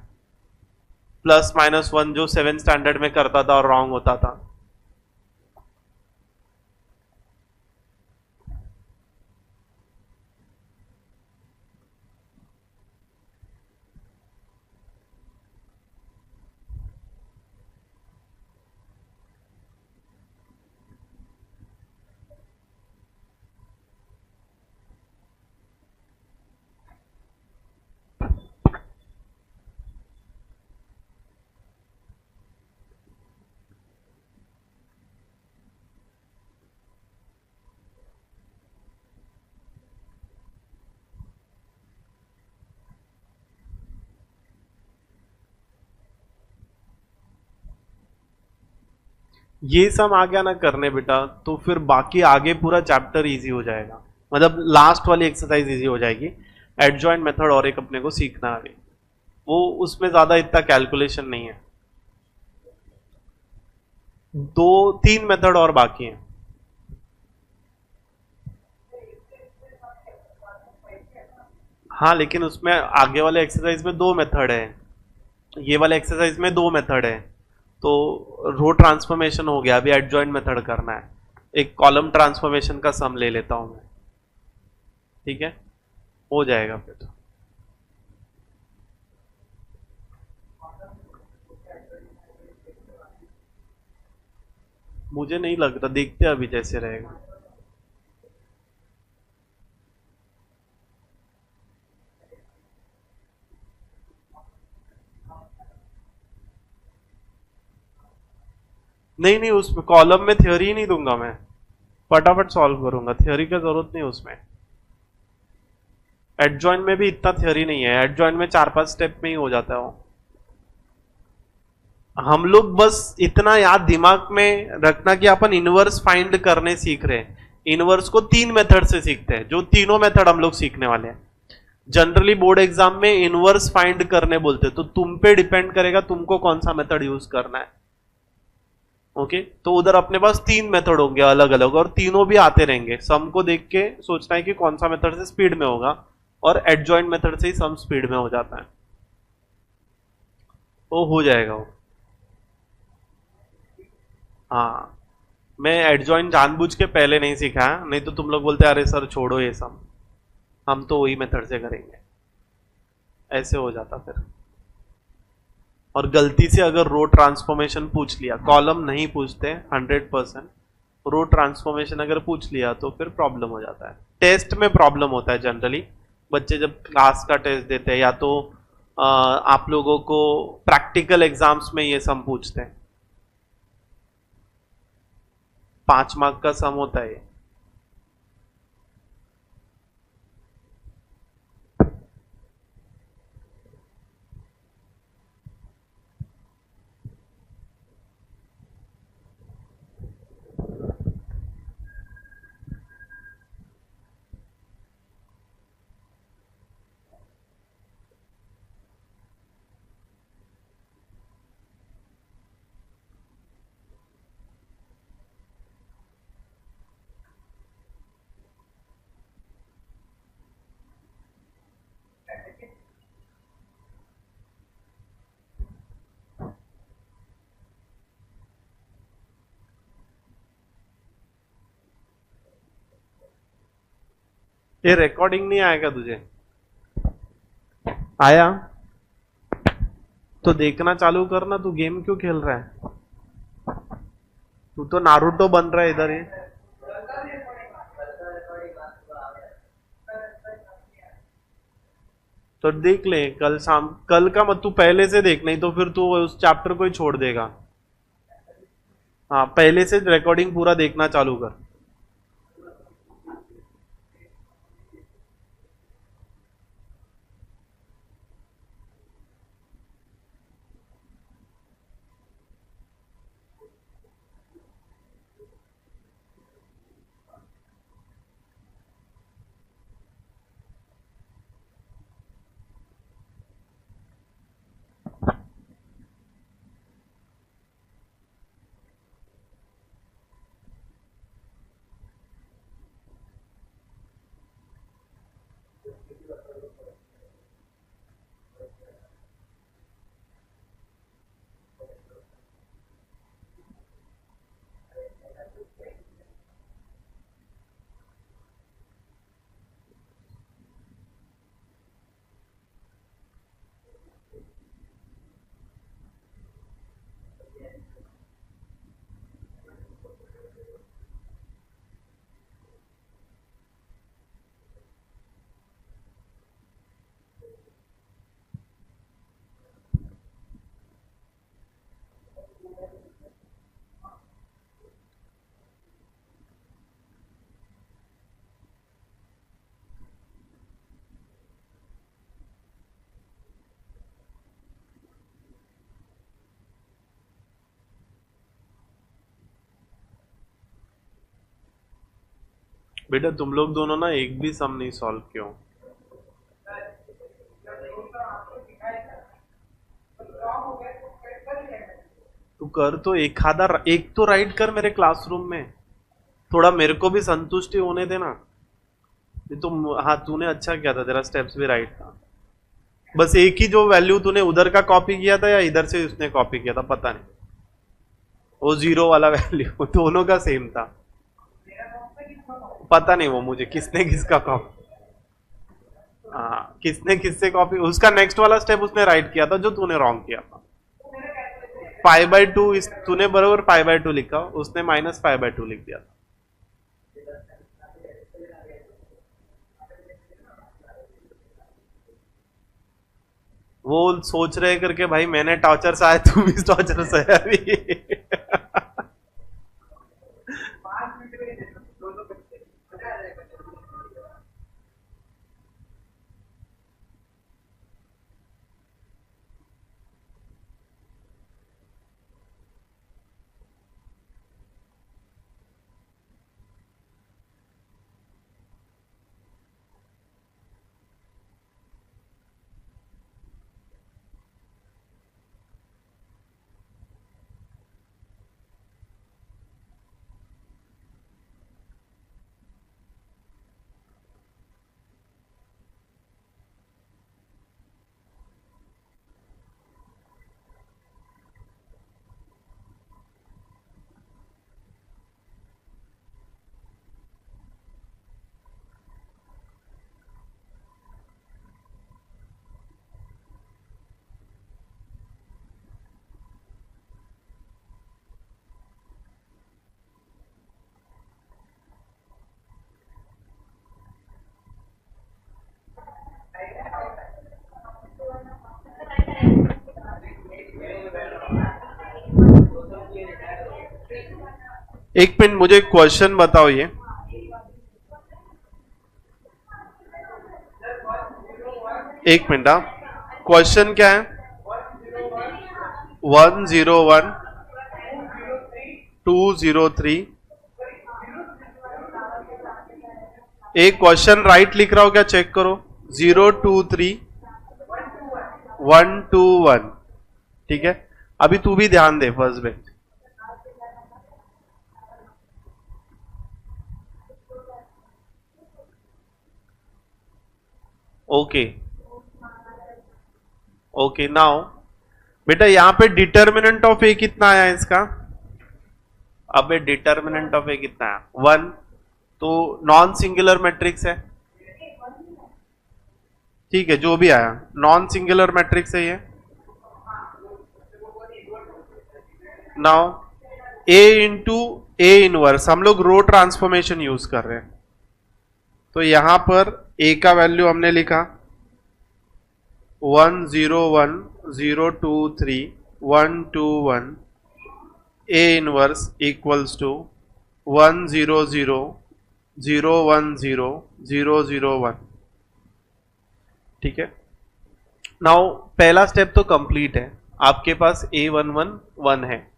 प्लस माइनस वन जो सेवन स्टैंडर्ड में करता था और रॉन्ग होता था। ये सब आ गया ना करने बेटा, तो फिर बाकी आगे पूरा चैप्टर इजी हो जाएगा, मतलब लास्ट वाली एक्सरसाइज इजी हो जाएगी। एडजॉइंट मेथड और एक अपने को सीखना है अभी, वो उसमें ज्यादा इतना कैलकुलेशन नहीं है। दो तीन मेथड और बाकी हैं। हाँ लेकिन उसमें आगे वाले एक्सरसाइज में दो मेथड है, ये वाले एक्सरसाइज में दो मेथड है। तो रो ट्रांसफॉर्मेशन हो गया, अभी एडजॉइंट मेथड करना है। एक कॉलम ट्रांसफॉर्मेशन का सम ले लेता हूं मैं, ठीक है, हो जाएगा फिर। मुझे नहीं लगता, देखते हैं अभी जैसे रहेगा। नहीं नहीं, उसमें कॉलम में थ्योरी नहीं दूंगा मैं, फटाफट सॉल्व करूंगा, थ्योरी का जरूरत नहीं उसमें। एडजॉइंट में भी इतना थ्योरी नहीं है, एडजॉइंट में चार पांच स्टेप में ही हो जाता है वो। हम लोग बस इतना याद दिमाग में रखना कि अपन इनवर्स फाइंड करने सीख रहे हैं। इनवर्स को तीन मेथड से सीखते हैं, जो तीनों मेथड हम लोग सीखने वाले हैं। जनरली बोर्ड एग्जाम में इनवर्स फाइंड करने बोलते हैं, तो तुम पे डिपेंड करेगा तुमको कौन सा मेथड यूज करना है। ओके, तो उधर अपने पास तीन मेथड होंगे अलग अलग, और तीनों भी आते रहेंगे। सम को देख के सोचना है कि कौन सा मेथड से स्पीड में होगा, और एडजॉइंट मेथड से ही सम स्पीड में हो जाता है, वो हो जाएगा वो। हाँ, मैं एडजॉइंट जानबूझ के पहले नहीं सीखा है, नहीं तो तुम लोग बोलते अरे सर छोड़ो ये सब, हम तो वही मेथड से करेंगे, ऐसे हो जाता फिर। और गलती से अगर रो ट्रांसफॉर्मेशन पूछ लिया, कॉलम नहीं पूछते 100%, रो ट्रांसफॉर्मेशन अगर पूछ लिया तो फिर प्रॉब्लम हो जाता है, टेस्ट में प्रॉब्लम होता है जनरली। बच्चे जब क्लास का टेस्ट देते हैं, या तो आप लोगों को प्रैक्टिकल एग्जाम्स में ये सम पूछते हैं, 5 मार्क का सम होता है ये। ये रिकॉर्डिंग नहीं आएगा तुझे? आया तो देखना चालू करना। तू गेम क्यों खेल रहा है? तू तो नारुतो बन रहा है इधर ही। तो देख ले कल शाम, कल का मत, तू पहले से देख, नहीं तो फिर तू उस चैप्टर को ही छोड़ देगा। हाँ, पहले से रिकॉर्डिंग पूरा देखना चालू कर। बेटा तुम लोग दोनों ना एक भी सम नहीं सॉल्व किए हो। तू कर तो एक आधा, एक तो राइट कर मेरे क्लासरूम में, थोड़ा मेरे को भी संतुष्टि होने देना। ये तो हाँ, तूने अच्छा किया था, तेरा स्टेप्स भी राइट था। बस एक ही जो वैल्यू तूने उधर का कॉपी किया था या इधर से उसने कॉपी किया था पता नहीं, वो जीरो वाला वैल्यू दोनों का सेम था। पता नहीं वो मुझे किसने किसका कॉपी, हाँ किसने किससे कॉपी, उसका नेक्स्ट वाला स्टेप उसने राइट किया था जो तूने रॉन्ग किया था। π/2 तूने बरोबर π/2 लिखा, उसने -π/2 लिख दिया था। वो सोच रहे करके भाई मैंने टॉर्चर से आया, तू भी टॉर्चर से है अभी। एक मिनट, मुझे क्वेश्चन बताओ। ये एक मिनट, हाँ क्वेश्चन क्या है? 101 203। एक क्वेश्चन राइट लिख रहा हो क्या, चेक करो। 023 121, ठीक है। अभी तू भी ध्यान दे first bench. Okay okay, now बेटा यहां पे डिटर्मिनेंट ऑफ ए कितना आया इसका? अब डिटर्मिनेंट ऑफ ए कितना है? 1, तो नॉन सिंगुलर मैट्रिक्स है, ठीक है, जो भी आया नॉन सिंगुलर मैट्रिक्स है ये। Now A into A inverse, हम लोग रो ट्रांसफॉर्मेशन यूज कर रहे हैं, तो यहां पर ए का वैल्यू हमने लिखा 1 0 1 0 2 3 1 2 1, ए इनवर्स इक्वल्स टू 1 0 0 0 1 0 0 0 1। ठीक है, नाउ पहला स्टेप तो कंप्लीट है, आपके पास A11 है,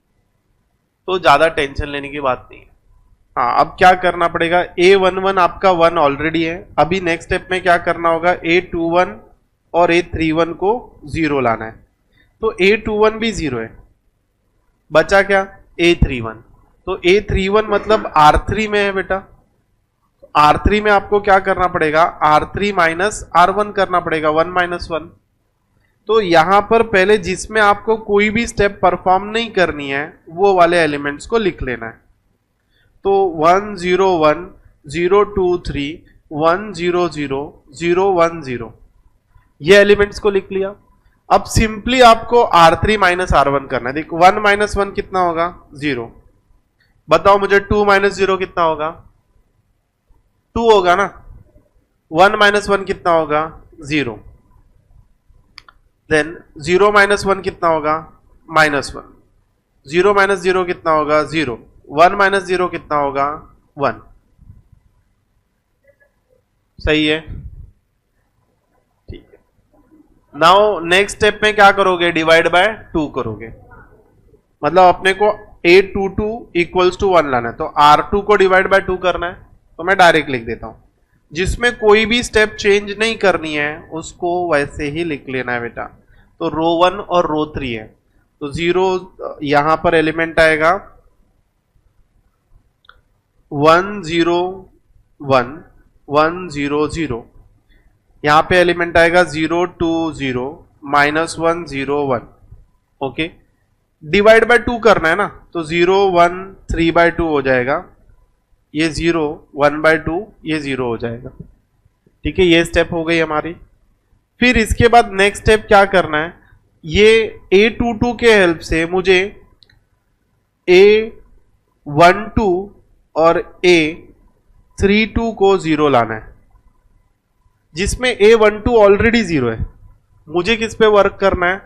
तो ज्यादा टेंशन लेने की बात नहीं है। हाँ, अब क्या करना पड़ेगा, A11 आपका 1 ऑलरेडी है, अभी नेक्स्ट स्टेप में क्या करना होगा, A21 और A31 को 0 लाना है, तो A21 भी 0 है, बचा क्या A31, तो A31 मतलब R3 में है बेटा, R3 में आपको क्या करना पड़ेगा, R3 माइनस R1 करना पड़ेगा, 1 माइनस 1। तो यहां पर पहले जिसमें आपको कोई भी स्टेप परफॉर्म नहीं करनी है वो वाले एलिमेंट्स को लिख लेना है, तो 1 0 1 0 2 3 1 0 0 0 1 0, ये एलिमेंट्स को लिख लिया। अब सिंपली आपको R3 माइनस R1 करना है। देखो 1 माइनस 1 कितना होगा, 0। बताओ मुझे 2 माइनस 0 कितना होगा, 2 होगा ना। 1 माइनस 1 कितना होगा, 0। देन 0 माइनस 1 कितना होगा, -1। 0 माइनस 0 कितना होगा, 0। 1 माइनस 0 कितना होगा, 1। सही है, ठीक है। नाउ नेक्स्ट स्टेप में क्या करोगे, डिवाइड बाय 2 करोगे, मतलब अपने को A22 इक्वल्स टू 1 लाना है, तो R2 को डिवाइड बाय 2 करना है, तो मैं डायरेक्ट लिख देता हूं, जिसमें कोई भी स्टेप चेंज नहीं करनी है उसको वैसे ही लिख लेना है बेटा। तो रो 1 और रो 3 है, तो 0 यहां पर एलिमेंट आएगा 1 0 1 1 0 0, यहां पे एलिमेंट आएगा 0 2 0 -1 0 1। ओके, डिवाइड बाय 2 करना है ना, तो 0 1 3 बाय 2 हो जाएगा, ये 0 1 बाय 2, ये 0 हो जाएगा। ठीक है, ये स्टेप हो गई हमारी। फिर इसके बाद नेक्स्ट स्टेप क्या करना है, ये A22 के हेल्प से मुझे A12 और A32 को 0 लाना है, जिसमें A12 ऑलरेडी 0 है, मुझे किस पे वर्क करना है,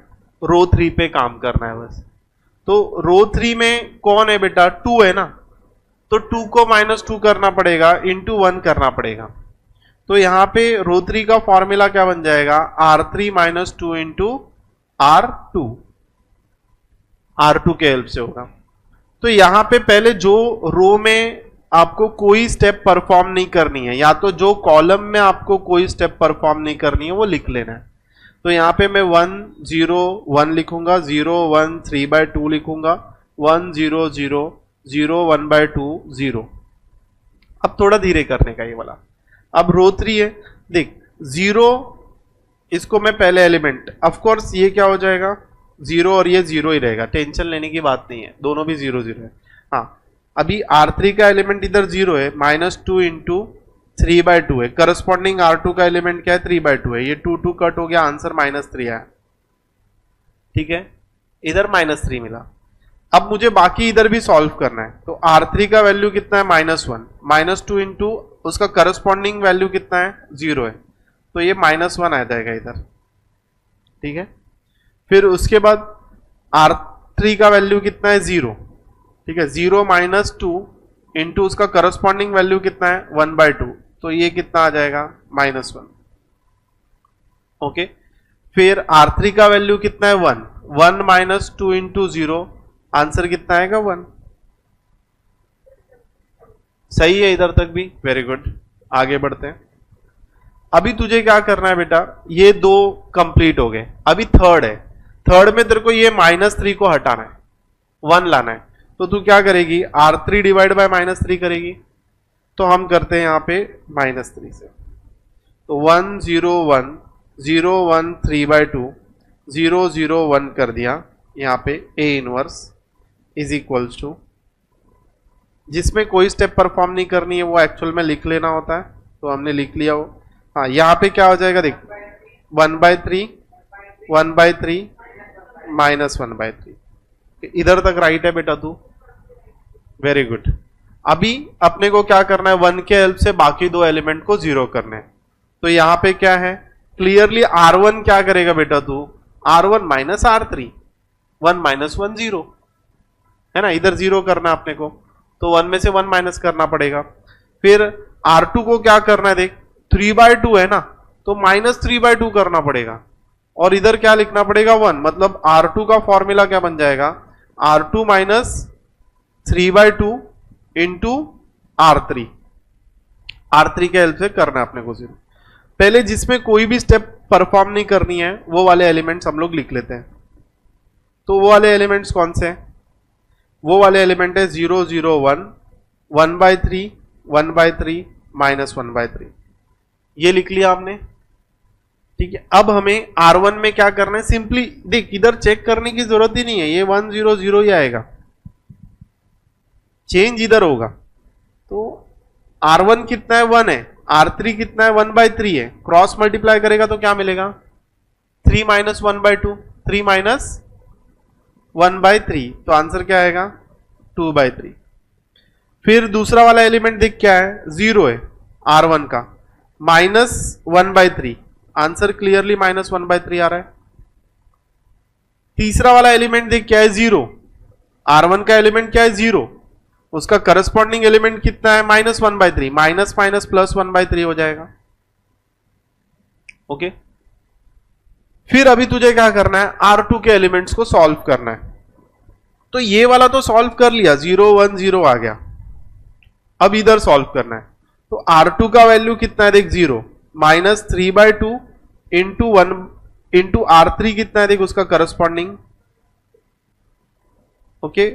रो 3 पे काम करना है बस। तो रो 3 में कौन है बेटा, 2 है ना, तो 2 को -2 करना पड़ेगा, इंटू 1 करना पड़ेगा, तो यहां पे रो 3 का फॉर्मूला क्या बन जाएगा, R3 minus 2 into R2, R2 के हेल्प से होगा। तो यहां पे पहले जो रो में आपको कोई स्टेप परफॉर्म नहीं करनी है, या तो जो कॉलम में आपको कोई स्टेप परफॉर्म नहीं करनी है वो लिख लेना है। तो यहां पे मैं 1 0 1 लिखूंगा, 0 1 3 बाय 2 लिखूंगा, 1 0 0 0 1 बाय 2 0। अब थोड़ा धीरे करने का ये वाला। अब रो 3 है, देख 0, इसको मैं पहले एलिमेंट, ऑफ कोर्स ये क्या हो जाएगा, 0 और ये 0 ही रहेगा, टेंशन लेने की बात नहीं है, दोनों भी 0 0 है। हाँ, अभी R3 का एलिमेंट इधर 0 है, -2 इंटू 3 बाय 2 है, करस्पॉन्डिंग R2 का एलिमेंट क्या है, 3 बाय 2 है, ये 2 2 कट हो गया, आंसर -3 आया। ठीक है, इधर -3 मिला। अब मुझे बाकी इधर भी सॉल्व करना है, तो R3 का वैल्यू कितना है, -1, -2 इंटू उसका करस्पॉन्डिंग वैल्यू कितना है, 0 है, तो ये -1 आ जाएगा इधर। ठीक है, फिर उसके बाद R3 का वैल्यू कितना है, 0। ठीक है, 0 -2 इंटू उसका करस्पॉन्डिंग वैल्यू कितना है, 1 बाय 2, तो ये कितना आ जाएगा, -1। ओके, फिर R3 का वैल्यू कितना है, 1, 1 -2 इंटू 0, आंसर कितना आएगा, 1। सही है इधर तक भी, वेरी गुड। आगे बढ़ते हैं। अभी तुझे क्या करना है बेटा, ये 2 कंप्लीट हो गए, अभी थर्ड है, थर्ड में तेरे को ये -3 को हटाना है, 1 लाना है, तो तू क्या करेगी, R3 डिवाइड बाय -3 करेगी, तो हम करते हैं यहां पे -3 से, तो 1 0 1 0 1 3 बाय 2 0 0 1 कर दिया, यहां पे A inverse is equals to, जिसमें कोई स्टेप परफॉर्म नहीं करनी है वो एक्चुअल में लिख लेना होता है, तो हमने लिख लिया वो। हाँ, यहाँ पे क्या हो जाएगा, देख 1/3 1/3 -1/3। इधर तक राइट है बेटा तू, वेरी गुड। अभी अपने को क्या करना है, 1 के हेल्प से बाकी दो एलिमेंट को जीरो करने हैं। तो यहां पे क्या है, क्लियरली R1 क्या करेगा बेटा तू, R1 माइनस R3, 1 माइनस 1 0 है ना, इधर जीरो करना अपने को, तो 1 में से 1 माइनस करना पड़ेगा। फिर R2 को क्या करना है, देख 3/2 है ना, तो -3/2 करना पड़ेगा, और इधर क्या लिखना पड़ेगा 1, मतलब R2 का फॉर्मूला क्या बन जाएगा, R2 minus 3/2 into R3, R3 के हेल्प से करना है अपने को जीरो। पहले जिसमें कोई भी स्टेप परफॉर्म नहीं करनी है वो वाले एलिमेंट्स हम लोग लिख लेते हैं। तो वो वाले एलिमेंट्स कौन से हैं, वो वाले एलिमेंट है 0 0 1, 1/3 1/3 -1/3, ये लिख लिया आपने। ठीक है, अब हमें R1 में क्या करना है, सिंपली देख इधर चेक करने की जरूरत ही नहीं है, ये 1 0 0 ही आएगा, चेंज इधर होगा। तो R1 कितना है 1 है, R3 कितना है 1/3 है, क्रॉस मल्टीप्लाई करेगा तो क्या मिलेगा 3 - 1/2, 3 - 1/3, तो आंसर क्या आएगा 2/3। फिर दूसरा वाला एलिमेंट देख क्या है, 0 है R1 का, -1/3, आंसर क्लियरली -1/3 आ रहा है। तीसरा वाला एलिमेंट देख क्या है 0, R1 का एलिमेंट क्या है 0, उसका करस्पॉन्डिंग एलिमेंट कितना है -1/3, माइनस माइनस प्लस 1/3 हो जाएगा। ओके, फिर अभी तुझे क्या करना है, R2 के एलिमेंट्स को सॉल्व करना है। तो ये वाला तो सॉल्व कर लिया, 0 1 0 आ गया, अब इधर सॉल्व करना है। तो R2 का वैल्यू कितना है, देख 0, -3/2 इंटू 1 इंटू R3 कितना है, देख उसका करस्पॉन्डिंग, ओके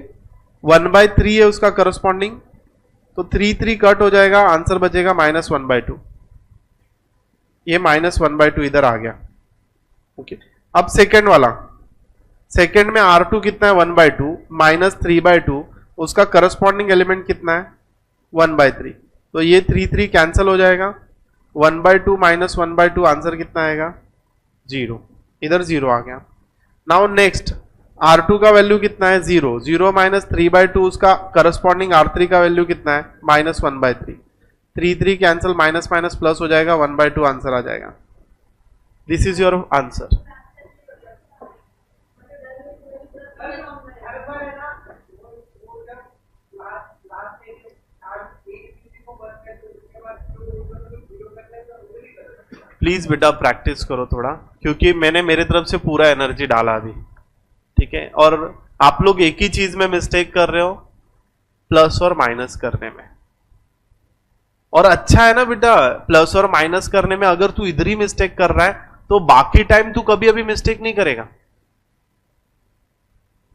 1/3 है उसका करस्पॉन्डिंग, तो 3 3 कट हो जाएगा, आंसर बचेगा -1/2, ये -1/2 इधर आ गया। ओके, अब सेकेंड वाला, सेकेंड में R2 कितना है 1/2 -3/2, उसका करस्पॉन्डिंग एलिमेंट कितना है 1/3, तो ये 3 3 कैंसिल हो जाएगा, 1/2 -1/2 आंसर कितना आएगा 0, इधर 0 आ गया। नाउ नेक्स्ट R2 का वैल्यू कितना है 0, 0 -3/2 उसका करस्पॉन्डिंग R3 का वैल्यू कितना है -1/3, 3 3 कैंसिल, माइनस माइनस प्लस हो जाएगा, 1/2 आंसर आ जाएगा। This is your answer. Please बेटा प्रैक्टिस करो थोड़ा, क्योंकि मैंने मेरे तरफ से पूरा एनर्जी डाला अभी, ठीक है, और आप लोग एक ही चीज में मिस्टेक कर रहे हो, प्लस और माइनस करने में। और अच्छा है ना बेटा, प्लस और माइनस करने में अगर तू इधर ही मिस्टेक कर रहा है तो बाकी टाइम तू कभी अभी मिस्टेक नहीं करेगा।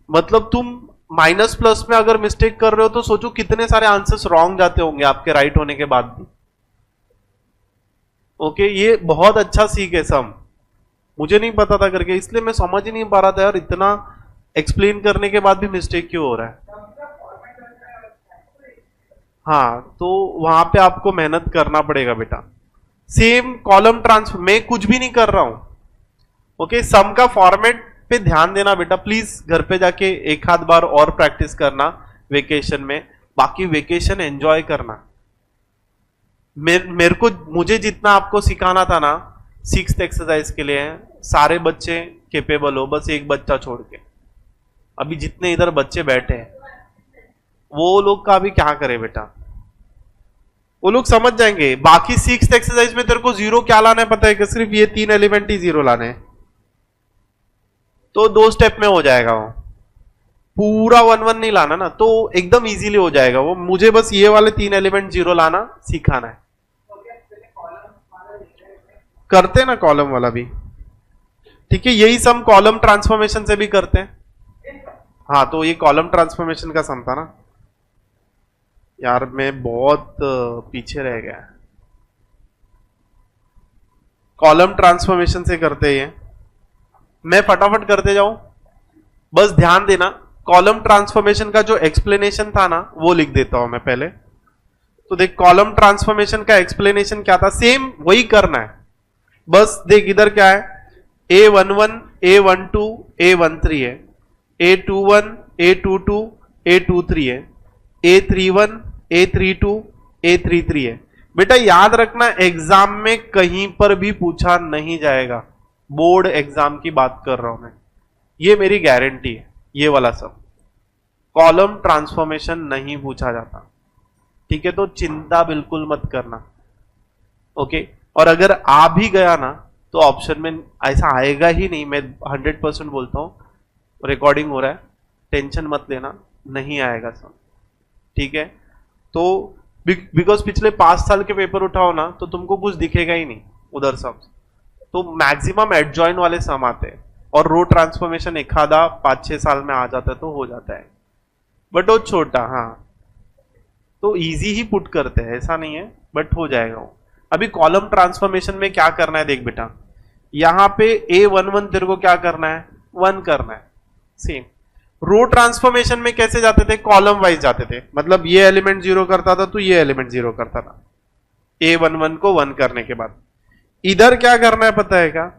मतलब तुम माइनस प्लस में अगर मिस्टेक कर रहे हो तो सोचो कितने सारे आंसर्स रॉन्ग जाते होंगे आपके राइट होने के बाद भी। ओके, ये बहुत अच्छा सीख है सम, मुझे नहीं पता था करके, इसलिए मैं समझ ही नहीं पा रहा था यार, इतना एक्सप्लेन करने के बाद भी मिस्टेक क्यों हो रहा है। हाँ, तो वहां पे आपको मेहनत करना पड़ेगा बेटा। सेम कॉलम ट्रांसफर, मैं कुछ भी नहीं कर रहा हूं। ओके, सम का फॉर्मेट पे ध्यान देना बेटा प्लीज, घर पे जाके एक आध बार और प्रैक्टिस करना वेकेशन में, बाकी वेकेशन एंजॉय करना। मेरे को, मुझे जितना आपको सिखाना था ना 6th एक्सरसाइज के लिए, सारे बच्चे केपेबल हो, बस एक बच्चा छोड़ के। अभी जितने इधर बच्चे बैठे हैं वो लोग का भी क्या करे बेटा, वो लोग समझ जाएंगे। बाकी 6th एक्सरसाइज में तेरे को 0 क्या लाना है पता है कि सिर्फ ये 3 एलिमेंट ही 0 लाने हैं, तो 2 स्टेप में हो जाएगा वो, पूरा 1 1 नहीं लाना ना, तो एकदम इजीली हो जाएगा वो। मुझे बस ये वाले 3 एलिमेंट 0 लाना सिखाना है। करते हैं ना कॉलम वाला भी, ठीक है, यही सम कॉलम ट्रांसफॉर्मेशन से भी करते हैं। हाँ, तो ये कॉलम ट्रांसफॉर्मेशन का सम था ना यार, मैं बहुत पीछे रह गया। कॉलम ट्रांसफॉर्मेशन से करते हैं, मैं फटाफट करते जाऊं, बस ध्यान देना। कॉलम ट्रांसफॉर्मेशन का जो एक्सप्लेनेशन था ना वो लिख देता हूं मैं पहले। तो देख, कॉलम ट्रांसफॉर्मेशन का एक्सप्लेनेशन क्या था, सेम वही करना है, बस देख इधर क्या है, A11 A12 A13 है, A21 A22 A23 है, A31 A32 A33 है। बेटा याद रखना एग्जाम में कहीं पर भी पूछा नहीं जाएगा, बोर्ड एग्जाम की बात कर रहा हूं मैं, ये मेरी गारंटी है। ये वाला सब कॉलम ट्रांसफॉर्मेशन नहीं पूछा जाता, ठीक है, तो चिंता बिल्कुल मत करना, ओके। और अगर आ भी गया ना तो ऑप्शन में ऐसा आएगा ही नहीं, मैं 100% बोलता हूं, रिकॉर्डिंग हो रहा है, टेंशन मत लेना, नहीं आएगा सब, ठीक है। तो बिकॉज पिछले 5 साल के पेपर उठाओ ना तो तुमको कुछ दिखेगा ही नहीं उधर सब, तो मैक्सिमम एडजॉइन वाले सम आते हैं, और रो ट्रांसफॉर्मेशन एक आधा 5-6 साल में आ जाता है तो हो जाता है, बट वो छोटा, हाँ तो इजी ही पुट करते हैं, ऐसा नहीं है, बट हो जाएगा वो। अभी कॉलम ट्रांसफॉर्मेशन में क्या करना है देख बेटा, यहां पे A11 तेरे को क्या करना है, 1 करना है। सेम रो ट्रांसफॉर्मेशन में कैसे जाते थे, कॉलम वाइज जाते थे, मतलब ये एलिमेंट 0 करता था तो ये एलिमेंट 0 करता था A11 को 1 करने के बाद। इधर क्या करना है पता है क्या,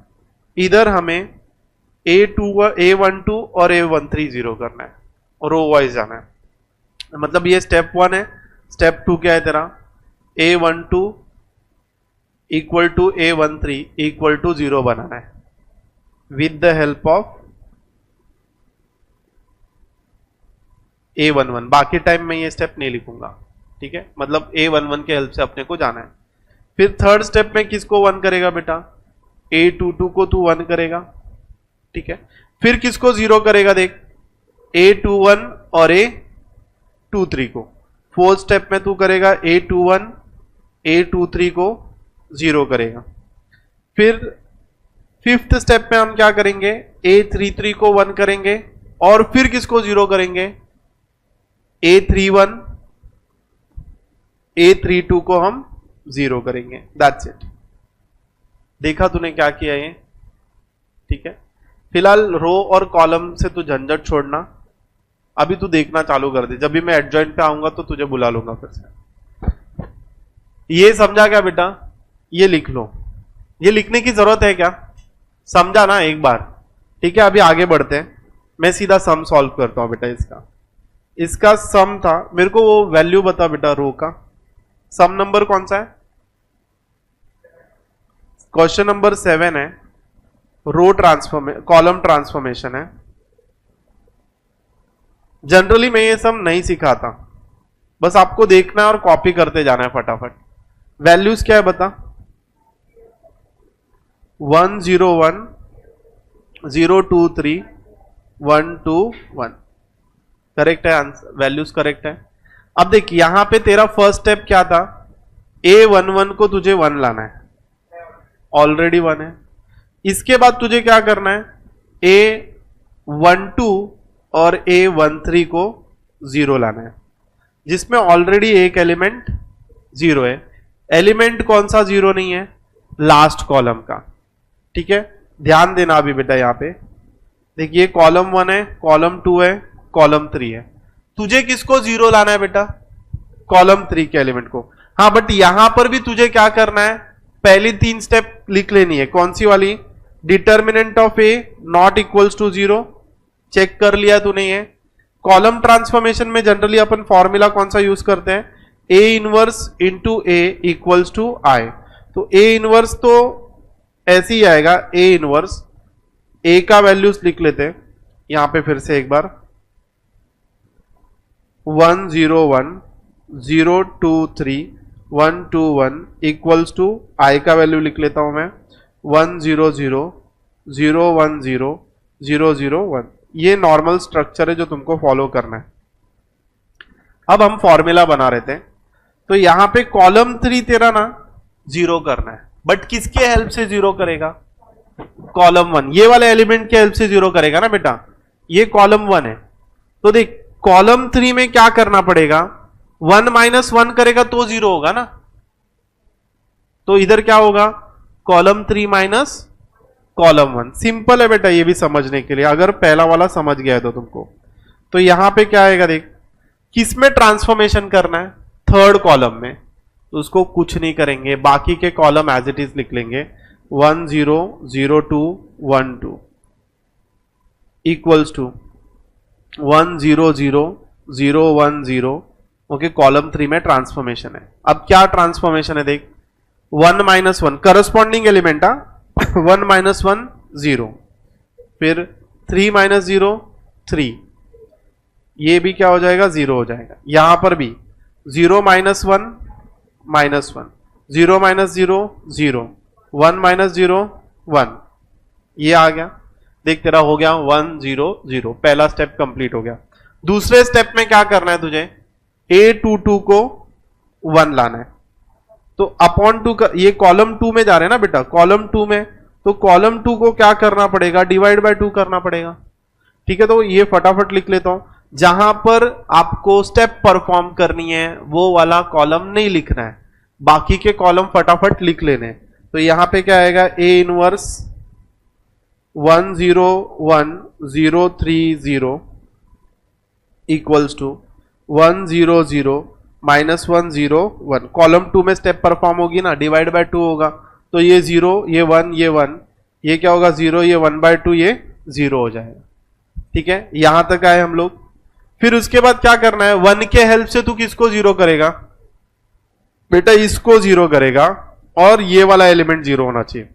इधर हमें A12 और A13 0 करना है, और रो वाइज जाना है, मतलब ये स्टेप 1 है। स्टेप 2 क्या है तेरा, A12 equal to A13 equal to 0 बनाना है with the help of A11। बाकी टाइम में ये स्टेप नहीं लिखूंगा, ठीक है, मतलब A11 के हेल्प से अपने को जाना है। फिर थर्ड स्टेप में किसको 1 करेगा बेटा, A22 को तू 1 करेगा, ठीक है। फिर किसको 0 करेगा देख, A21 और A23 को। फोर्थ स्टेप में तू करेगा A21 A23 को 0 करेगा। फिर फिफ्थ स्टेप में हम क्या करेंगे, A33 को 1 करेंगे, और फिर किसको 0 करेंगे, A31 A32 को हम 0 करेंगे। That's it. देखा तूने क्या किया ये, ठीक है। फिलहाल रो और कॉलम से तू झंझट छोड़ना, अभी तू देखना चालू कर दे, जब भी मैं एडजॉइंट पे आऊंगा तो तुझे बुला लूंगा फिर से। ये समझा क्या बेटा, ये लिख लो, ये लिखने की जरूरत है क्या, समझा ना एक बार, ठीक है। अभी आगे बढ़ते हैं, मैं सीधा सम सॉल्व करता हूं बेटा। इसका सम था, मेरे को वो वैल्यू बता बेटा रो का, सम नंबर कौन सा है, क्वेश्चन नंबर 7 है, रो कॉलम ट्रांसफॉर्मेशन है। जनरली मैं ये सम नहीं सिखाता, बस आपको देखना है और कॉपी करते जाना है फटाफट। वैल्यूज क्या है बता, 101 023 121, करेक्ट है आंसर, वैल्यूज करेक्ट है। अब देख यहां पे तेरा फर्स्ट स्टेप क्या था, A11 को तुझे 1 लाना है, ऑलरेडी 1 है। इसके बाद तुझे क्या करना है, A12 और A13 को 0 लाना है, जिसमें ऑलरेडी एक एलिमेंट 0 है। एलिमेंट कौन सा 0 नहीं है, लास्ट कॉलम का, ठीक है। ध्यान देना अभी बेटा, यहां पे देखिए कॉलम 1 है, कॉलम 2 है, कॉलम 3 है। तुझे किसको 0 लाना है बेटा, कॉलम 3 के एलिमेंट को। हाँ बट यहां पर भी तुझे क्या करना है, पहली 3 स्टेप लिख लेनी है। कौन सी वाली, determinant of A not equals to 0, check कर लिया तूने ये। कॉलम ट्रांसफॉर्मेशन में जनरली अपन फॉर्मूला कौन सा यूज करते हैं, A inverse into A equals to I. तो ए इनवर्स तो ऐसे ही आएगा, ए इनवर्स, ए का वैल्यूज लिख लेते हैं यहां पे फिर से एक बार, 101 023 121 इक्वल्स टू आई का वैल्यू लिख लेता हूं मैं 100 010 001। ये नॉर्मल स्ट्रक्चर है जो तुमको फॉलो करना है। अब हम फॉर्मूला बना रहे थे, तो यहां पे कॉलम 3 तेरा ना 0 करना है, बट किसके हेल्प से 0 करेगा, कॉलम 1, ये वाले एलिमेंट के हेल्प से 0 करेगा ना बेटा, ये कॉलम 1 है। तो देख कॉलम 3 में क्या करना पड़ेगा, 1 माइनस 1 करेगा तो 0 होगा ना, तो इधर क्या होगा, कॉलम 3 माइनस कॉलम 1। सिंपल है बेटा ये भी समझने के लिए, अगर पहला वाला समझ गया है तो तुमको। तो यहां पे क्या आएगा देख, किसमें ट्रांसफॉर्मेशन करना है, थर्ड कॉलम में, तो उसको कुछ नहीं करेंगे, बाकी के कॉलम एज इट इज लिख लेंगे। 1 0 0 2 1 2 इक्वल्स टू 1 0 0 0 1 0। ओके, कॉलम 3 में ट्रांसफॉर्मेशन है। अब क्या ट्रांसफॉर्मेशन है देख, 1 माइनस 1 करस्पॉन्डिंग एलिमेंट, 1 माइनस 1 0, फिर 3 माइनस 0 3, ये भी क्या हो जाएगा 0 हो जाएगा। यहां पर भी 0 माइनस 1 माइनस 1, 0 माइनस 0 0, 1 माइनस 0 1, ये आ गया। देख तेरा हो गया 1 0 0, पहला स्टेप कंप्लीट हो गया। दूसरे स्टेप में क्या करना है तुझे, a22 को 1 लाना है। तो अपॉन 2 का, ये कॉलम 2 में जा रहे हैं ना बेटा, कॉलम 2 में, तो कॉलम 2 को क्या करना पड़ेगा, डिवाइड बाय 2 करना पड़ेगा। ठीक है, तो ये फटाफट लिख लेता हूं। जहां पर आपको स्टेप परफॉर्म करनी है वो वाला कॉलम नहीं लिखना है, बाकी के कॉलम फटाफट लिख लेने हैं। तो यहां पे क्या आएगा, a inverse 1 0 1 0 3 0 equals to 1 0 0 minus 1 0 1। Column 2 में स्टेप परफॉर्म होगी ना, डिवाइड बाय 2 होगा, तो ये 0 ये 1 ये 1, ये क्या होगा 0, ये 1 बाय 2 ये 0 हो जाएगा। ठीक है, यहां तक आए हम लोग। फिर उसके बाद क्या करना है, 1 के हेल्प से तू किसको 0 करेगा बेटा, इसको 0 करेगा, और ये वाला एलिमेंट 0 होना चाहिए।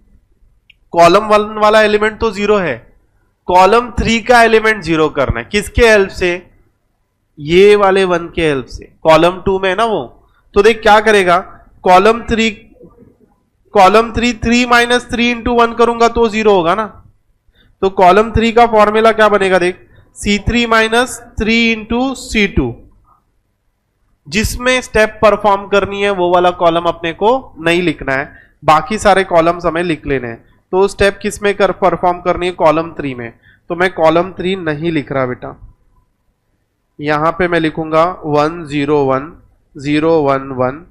कॉलम 1 वाला एलिमेंट तो 0 है, कॉलम 3 का एलिमेंट 0 करना है। किसके हेल्प से, ये वाले 1 के हेल्प से। कॉलम 2 में है ना वो, तो देख क्या करेगा, कॉलम 3 3 माइनस 3 इंटू 1 करूंगा तो 0 होगा ना। तो कॉलम 3 का फॉर्मूला क्या बनेगा देख, C3 माइनस 3 इंटू C2। जिसमें स्टेप परफॉर्म करनी है वो वाला कॉलम अपने को नहीं लिखना है, बाकी सारे कॉलम्स हमें लिख लेने हैं। तो स्टेप किस में कर परफॉर्म करनी है, कॉलम 3 में। तो मैं कॉलम 3 नहीं लिख रहा बेटा, यहां पे मैं लिखूंगा 1 0 1 0 1 1।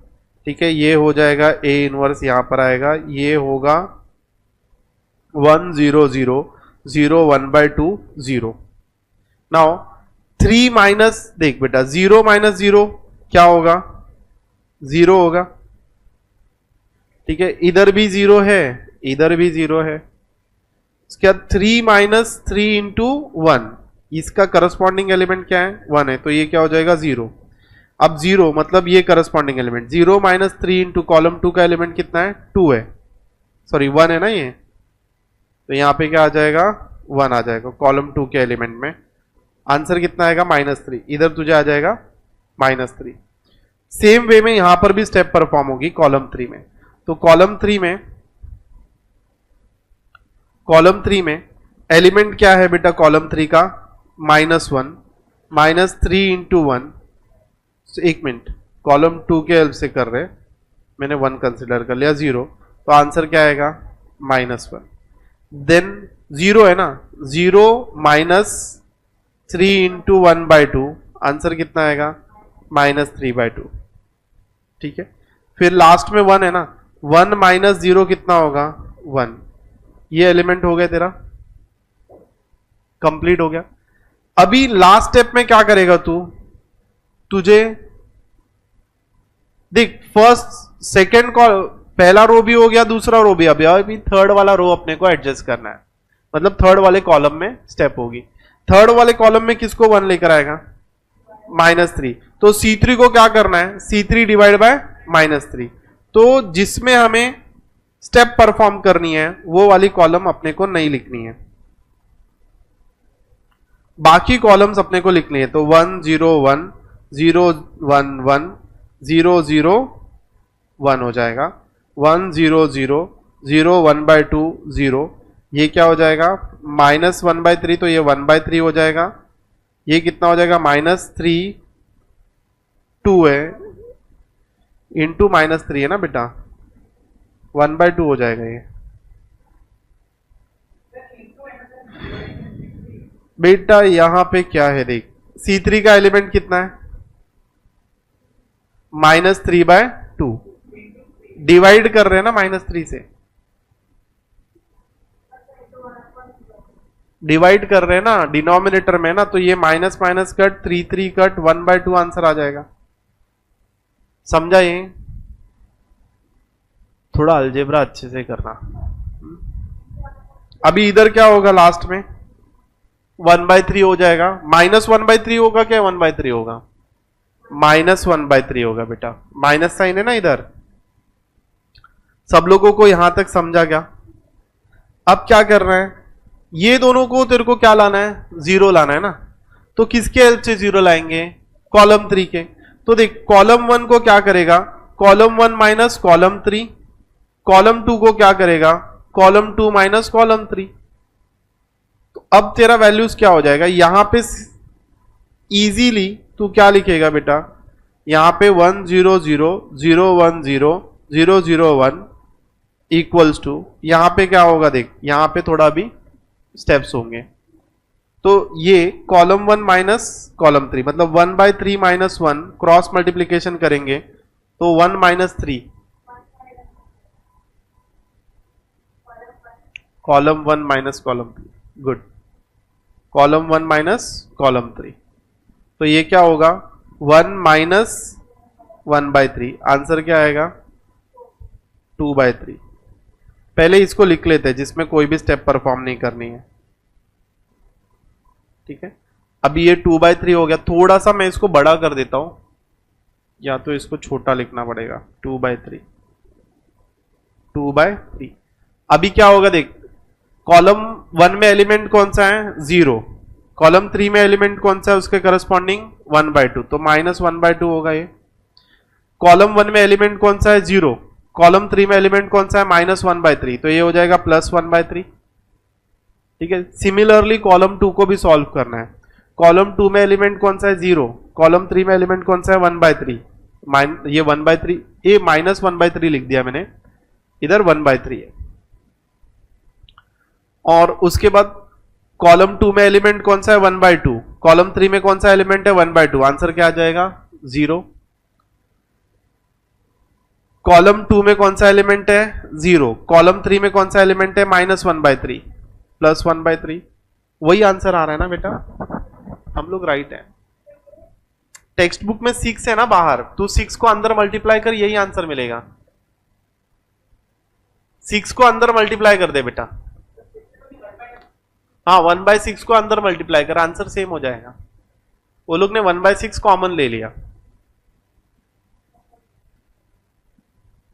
ठीक है, ये हो जाएगा a इनवर्स, यहां पर आएगा, ये होगा 1 0 0 0 1 बाय 2 0। नाउ 3 माइनस, देख बेटा 0 माइनस 0 क्या होगा, 0 होगा। ठीक है, इधर भी 0 है, इधर भी 0 है। इसके बाद 3 माइनस 3 इंटू 1, इसका करस्पॉन्डिंग एलिमेंट क्या है, 1 है, तो ये क्या हो जाएगा 0। अब 0 मतलब ये corresponding element, 0 minus 3 into column 2 का एलिमेंट कितना है, 2 है, सॉरी 1 है ना ये, तो यहां पे क्या आ जाएगा 1 आ जाएगा कॉलम 2 के एलिमेंट में। आंसर कितना आएगा -3, इधर तुझे आ जाएगा -3। सेम वे में यहां पर भी स्टेप परफॉर्म होगी कॉलम 3 में। तो कॉलम 3 में एलिमेंट क्या है बेटा, कॉलम 3 का -1 -3 इंटू 1। एक मिनट, कॉलम 2 के हेल्प से कर रहे, मैंने 1 कंसिडर कर लिया, 0, तो आंसर क्या आएगा -1। देन 0 है ना, 0 माइनस 3 इंटू 1 बाय 2, आंसर कितना आएगा -3/2। ठीक है, फिर लास्ट में 1 है ना, 1 माइनस 0 कितना होगा 1। ये एलिमेंट हो गया तेरा, कंप्लीट हो गया। अभी लास्ट स्टेप में क्या करेगा तू, तुझे देख फर्स्ट सेकंड का पहला रो भी हो गया, दूसरा रो भी, अभी थर्ड वाला रो अपने को एडजस्ट करना है, मतलब थर्ड वाले कॉलम में स्टेप होगी। थर्ड वाले कॉलम में किसको 1 लेकर आएगा, -3। तो C3 को क्या करना है, C3 डिवाइड बाय -3। तो जिसमें हमें स्टेप परफॉर्म करनी है वो वाली कॉलम अपने को नहीं लिखनी है, बाकी कॉलम्स अपने को लिखनी है। तो 1 0 1 0 1 1 0 0 1 हो जाएगा, 1 0 0 0 1 बाय 2 0, ये क्या हो जाएगा -1/3, तो ये 1/3 हो जाएगा। ये कितना हो जाएगा -3 2 है इंटू -3 है ना बेटा, 1/2 हो जाएगा ये बेटा। यहां पे क्या है देख, C3 का एलिमेंट कितना है -3/2, डिवाइड कर रहे हैं ना -3 से, डिवाइड कर रहे हैं ना डिनोमिनेटर में ना, तो ये minus minus cut 3 3 cut 1/2 answer आ जाएगा। समझा ये, थोड़ा अलजेब्रा अच्छे से करना, अभी इधर क्या होगा लास्ट में 1/3 हो जाएगा, -1/3 होगा क्या 1/3 होगा, -1/3 होगा बेटा, माइनस साइन है ना इधर। सब लोगों को यहां तक समझा क्या? अब क्या कर रहे हैं, ये दोनों को तेरे को क्या लाना है, 0 लाना है ना, तो किसके हेल्प से 0 लाएंगे, कॉलम 3 के। तो देख कॉलम 1 को क्या करेगा, कॉलम 1 माइनस कॉलम 3, कॉलम 2 को क्या करेगा, कॉलम 2 माइनस कॉलम 3। तो अब तेरा वैल्यूज क्या हो जाएगा, यहां पे इजीली तू क्या लिखेगा बेटा, यहां पे 1 0 0 0 1 0 0 0 1 इक्वल्स टू, यहां पे क्या होगा देख, यहां पे थोड़ा भी स्टेप्स होंगे। तो ये कॉलम 1 माइनस कॉलम 3 मतलब 1/3 माइनस 1 क्रॉस मल्टीप्लीकेशन करेंगे तो 1 minus 3, column 1 minus column 3, good, column 1 minus column 3। तो ये क्या होगा 1 माइनस 1/3, आंसर क्या आएगा 2/3। पहले इसको लिख लेते हैं जिसमें कोई भी स्टेप परफॉर्म नहीं करनी है, ठीक है। अभी ये 2/3 हो गया, थोड़ा सा मैं इसको बड़ा कर देता हूं, या तो इसको छोटा लिखना पड़ेगा, 2/3 2/3। अभी क्या होगा देख, कॉलम 1 में एलिमेंट कौन सा है 0, कॉलम 3 में एलिमेंट कौन सा है उसके करस्पॉन्डिंग 1/2, तो -1/2 होगा ये। कॉलम 1 में एलिमेंट कौन सा है 0, कॉलम 3 में एलिमेंट कौन सा है -1/3, तो ये हो जाएगा +1/3, ठीक है। सिमिलरली कॉलम 2 को भी सॉल्व करना है, कॉलम 2 में एलिमेंट कौन सा है 0, कॉलम 3 में एलिमेंट कौन सा है 1/3, ये 1/3, ये -1/3 लिख दिया मैंने, इधर 1/3 है। और उसके बाद कॉलम 2 में एलिमेंट कौन सा है 1/2, कॉलम 3 में कौन सा एलिमेंट है 1/2, आंसर क्या आ जाएगा 0। कॉलम 2 में कौन सा एलिमेंट है 0, कॉलम 3 में कौन सा एलिमेंट है -1/3, +1/3, वही आंसर आ रहा है ना बेटा, हम लोग राइट है। टेक्स्ट बुक में 6 है ना बाहर, तो 6 को अंदर मल्टीप्लाई कर, यही आंसर मिलेगा। 6 को अंदर मल्टीप्लाई कर दे बेटा, हाँ 1/6 को अंदर मल्टीप्लाई कर, आंसर सेम हो जाएगा। वो लोग ने 1/6 कॉमन ले लिया।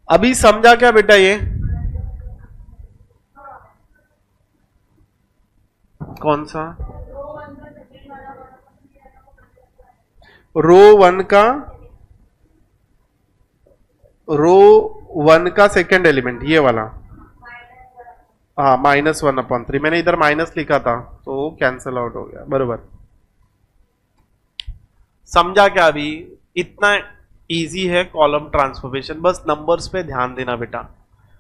अभी समझा क्या बेटा, ये कौन सा रो 1 का सेकेंड एलिमेंट, ये वाला, हाँ -1/3, मैंने इधर माइनस लिखा था तो कैंसिल आउट हो गया, बरोबर। समझा क्या? अभी इतना इजी है कॉलम ट्रांसफॉर्मेशन, बस नंबर्स पे ध्यान देना बेटा,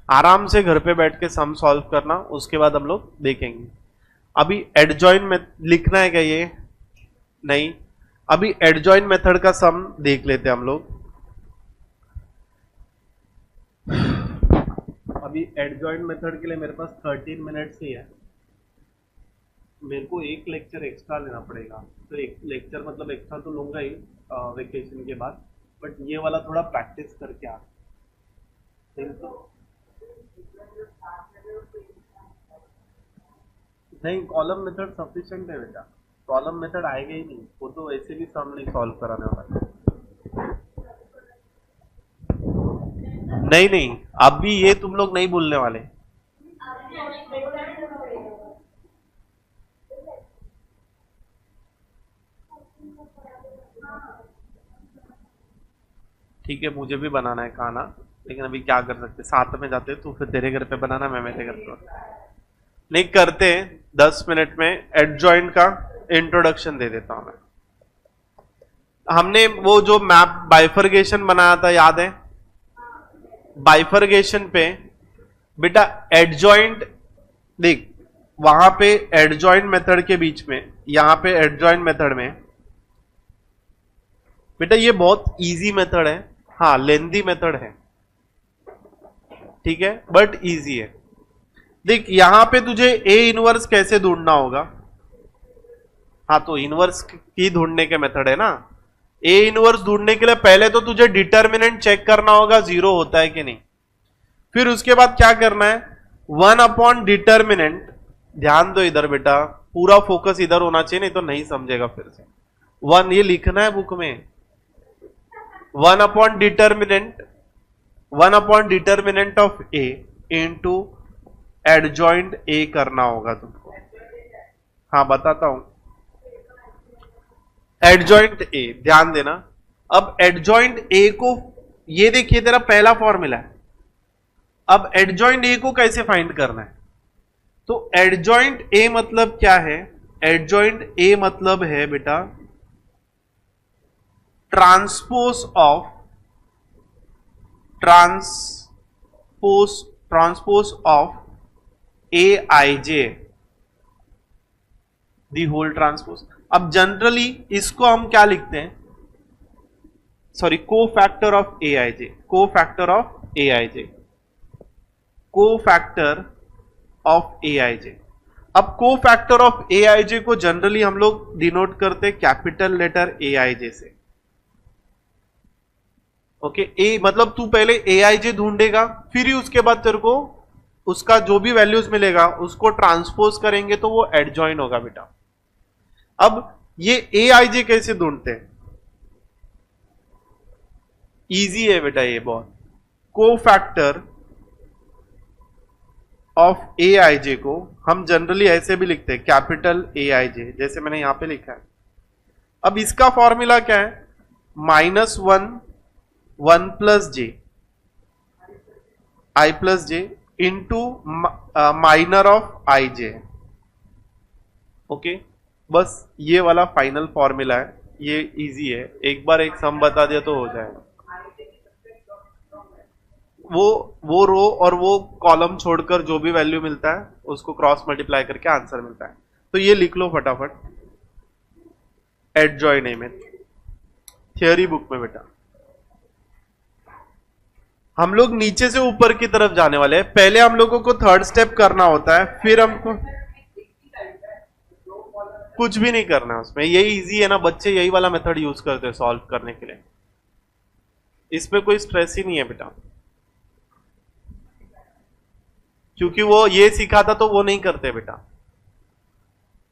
आराम से घर पे बैठ के सम सॉल्व करना, उसके बाद हम लोग देखेंगे। अभी एडजॉइन में लिखना है क्या ये? नहीं, अभी एडजॉइन मेथड का सम देख लेते हैं हम लोग। अभी एडजॉइन मेथड के लिए मेरे पास 13 मिनट्स ही है, मेरे को एक लेक्चर एक्स्ट्रा लेना पड़ेगा, तो एक लेक्चर मतलब एक्स्ट्रा तो लूंगा ही वेकेशन के बाद, बट ये वाला थोड़ा प्रैक्टिस करके आ। नहीं, कॉलम मेथड सफिशिएंट है बेटा, कॉलम मेथड आएगा ही नहीं, वो तो ऐसे भी सम नहीं सॉल्व कराने वाला। नहीं, अभी ये तुम लोग नहीं भूलने वाले। ठीक है, मुझे भी बनाना है खाना, लेकिन अभी क्या कर सकते, साथ में जाते तो फिर तेरे घर पे बनाना, मैं मेरे घर पे नहीं करते। 10 मिनट में एडजॉइंट का इंट्रोडक्शन दे देता हूं मैं। हमने वो जो मैप बाइफर्गेशन बनाया था, याद है? बाइफर्गेशन पे बेटा एडजॉइंट देख, वहां पे एडजॉइंट मेथड के बीच में, यहां पे एडजॉइंट मेथड में बेटा ये बहुत इजी मेथड है, हाँ लेंथी मेथड है, ठीक है, बट इजी है। देख यहां पे तुझे ए इनवर्स कैसे ढूंढना होगा, हाँ तो इनवर्स की ढूंढने के मेथड है ना। ए इनवर्स ढूंढने के लिए पहले तो तुझे डिटर्मिनेंट चेक करना होगा 0 होता है कि नहीं, फिर उसके बाद क्या करना है 1 अपॉन डिटर्मिनेंट ध्यान दो इधर बेटा, पूरा फोकस इधर होना चाहिए, नहीं तो नहीं समझेगा फिर से। 1 ये लिखना है बुक में, one by determinant of A into adjoint A करना होगा तुमको। हाँ बताता हूं, एडजॉइंट ए, ध्यान देना। अब एडजॉइंट ए को, ये देखिए तेरा पहला फॉर्मूला है। अब एडजॉइंट ए को कैसे फाइंड करना है? तो एडजॉइंट ए मतलब क्या है? एडजॉइंट ए मतलब है बेटा transpose of A I J, the whole transpose. अब जनरली इसको हम क्या लिखते हैं? सॉरी, को फैक्टर ऑफ ए आई जे, को फैक्टर ऑफ ए आई जे, को फैक्टर ऑफ ए आई जे। अब को फैक्टर ऑफ ए आई जे को जनरली हम लोग डिनोट करते हैं कैपिटल लेटर ए आई जे से। ओके, ए मतलब तू पहले ए आई जे ढूंढेगा, फिर ही उसके बाद तेरे को उसका जो भी वैल्यूज मिलेगा उसको ट्रांसपोज करेंगे तो वो एडजॉइन होगा बेटा। अब ये ए आई जे कैसे ढूंढते हैं? इजी है बेटा ये बहुत। को फैक्टर ऑफ ए आई जे को हम जनरली ऐसे भी लिखते हैं, कैपिटल ए आई जे, जैसे मैंने यहां पे लिखा है। अब इसका फॉर्मूला क्या है? -1 1 plus J, I plus J into minor of I J. Okay, बस ये वाला फाइनल फॉर्मूला है, ये इजी है। एक बार एक सम बता दिया तो हो जाएगा। वो रो और वो कॉलम छोड़कर जो भी वैल्यू मिलता है उसको क्रॉस मल्टीप्लाई करके आंसर मिलता है। तो ये लिख लो फटाफट, एडजॉइन ए में, थियोरी बुक में बेटा। हम लोग नीचे से ऊपर की तरफ जाने वाले हैं। पहले हम लोगों को थर्ड स्टेप करना होता है, फिर हमको कुछ भी नहीं करना है उसमें। यही इजी है ना, बच्चे यही वाला मेथड यूज करते हैं सॉल्व करने के लिए। इसमें कोई स्ट्रेस ही नहीं है बेटा, क्योंकि वो ये सीखा था तो वो नहीं करते बेटा।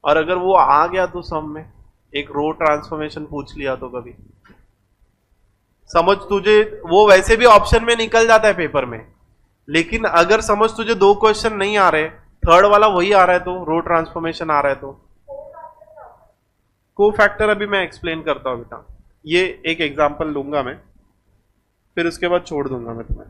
और अगर वो आ गया तो सम में एक रो ट्रांसफॉर्मेशन पूछ लिया तो कभी समझ तुझे, वो वैसे भी ऑप्शन में निकल जाता है पेपर में, लेकिन अगर समझ तुझे 2 क्वेश्चन नहीं आ रहे, थर्ड वाला वही आ रहा है, तो रो ट्रांसफॉर्मेशन आ रहा है, तो को फैक्टर अभी मैं एक्सप्लेन करता हूं बेटा। ये एक एग्जांपल लूंगा मैं, फिर उसके बाद छोड़ दूंगा मैं तुम्हें।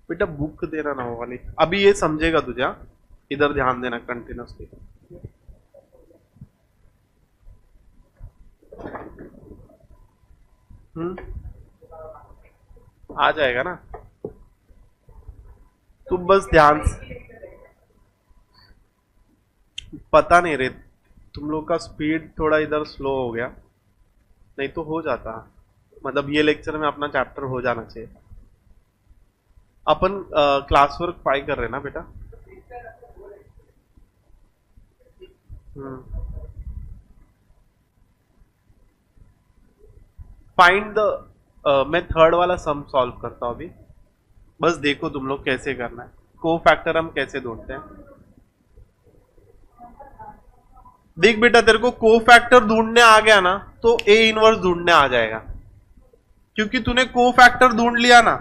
बेटा बुक देना ना हो वाली, अभी ये समझेगा तुझे, इधर ध्यान देना कंटिन्यूसली। आ जाएगा ना, तुम बस ध्यान से, पता नहीं रे तुम लोग का स्पीड थोड़ा इधर स्लो हो गया, नहीं तो हो जाता। मतलब ये लेक्चर में अपना चैप्टर हो जाना चाहिए। अपन क्लास वर्क 5 कर रहे हैं ना बेटा। फाइंड द, मैं थर्ड वाला सम सॉल्व करता हूं अभी, बस देखो तुम लोग कैसे करना है। को फैक्टर हम कैसे ढूंढते हैं, देख बेटा, तेरे को को फैक्टर ढूंढने आ गया ना तो ए इनवर्स ढूंढने आ जाएगा, क्योंकि तूने को फैक्टर ढूंढ लिया ना।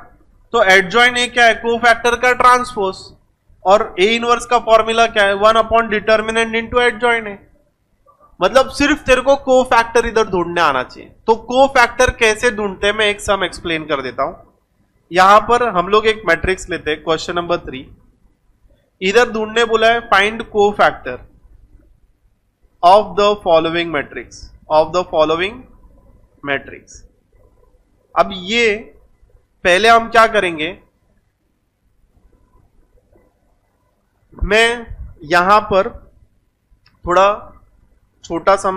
तो एडजॉइन ए क्या है? को फैक्टर का ट्रांसपोज, और ए इनवर्स का फॉर्मूला क्या है? 1/डिटर्मिनेंट इनटू एडजॉइन ए। मतलब सिर्फ तेरे को को फैक्टर इधर ढूंढने आना चाहिए। तो को फैक्टर कैसे ढूंढते हैं मैं एक सम एक्सप्लेन कर देता हूं। यहां पर हम लोग एक मैट्रिक्स लेते हैं, क्वेश्चन नंबर 3। इधर ढूंढने बोला है फाइंड को factor of the following matrix, of the following matrix. अब ये पहले हम क्या करेंगे, मैं यहां पर थोड़ा छोटा सम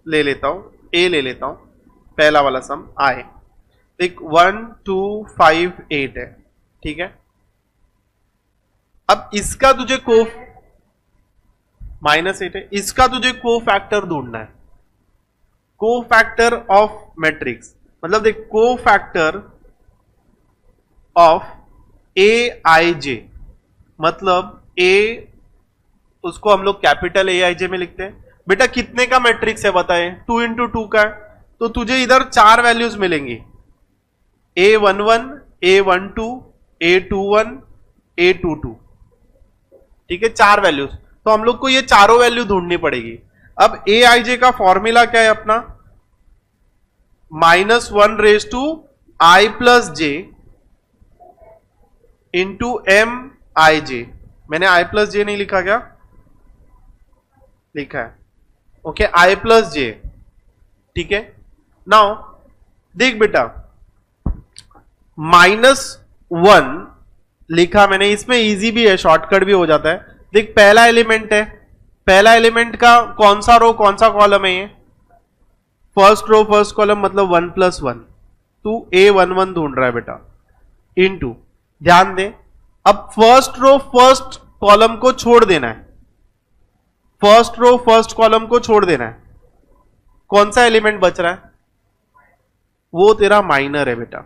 ले लेता हूं, ए ले लेता हूं, पहला वाला सम आए। देख 1 2 5 8 है, ठीक है। अब इसका तुझे -8 है, इसका तुझे को फैक्टर ढूंढना है, को फैक्टर ऑफ मैट्रिक्स, मतलब देख को फैक्टर ऑफ ए आई जे, मतलब ए उसको हम लोग कैपिटल ए आई जे में लिखते हैं। बेटा कितने का मैट्रिक्स है बताए, 2 इंटू 2 का है, तो तुझे इधर 4 वैल्यूज मिलेंगी, A11, A12, A21, A22, ठीक है, 4 वैल्यूज। तो हम लोग को ये चारों वैल्यू ढूंढनी पड़ेगी। अब ए आई जे का फॉर्मूला क्या है अपना, -1/i+j इंटू MIJ। मैंने i+j नहीं लिखा क्या, लिखा है, ओके, i+j, ठीक है। नाउ देख बेटा, -1 लिखा मैंने, इसमें इजी भी है, शॉर्टकट भी हो जाता है। देख पहला एलिमेंट है, पहला एलिमेंट का कौन सा रो कौन सा कॉलम है, ये फर्स्ट रो फर्स्ट कॉलम, मतलब 1+1, तू A11 ढूंढ रहा है बेटा, इनटू, ध्यान दे, अब फर्स्ट रो फर्स्ट कॉलम को छोड़ देना है, फर्स्ट रो फर्स्ट कॉलम को छोड़ देना है, कौन सा एलिमेंट बच रहा है, वो तेरा माइनर है बेटा,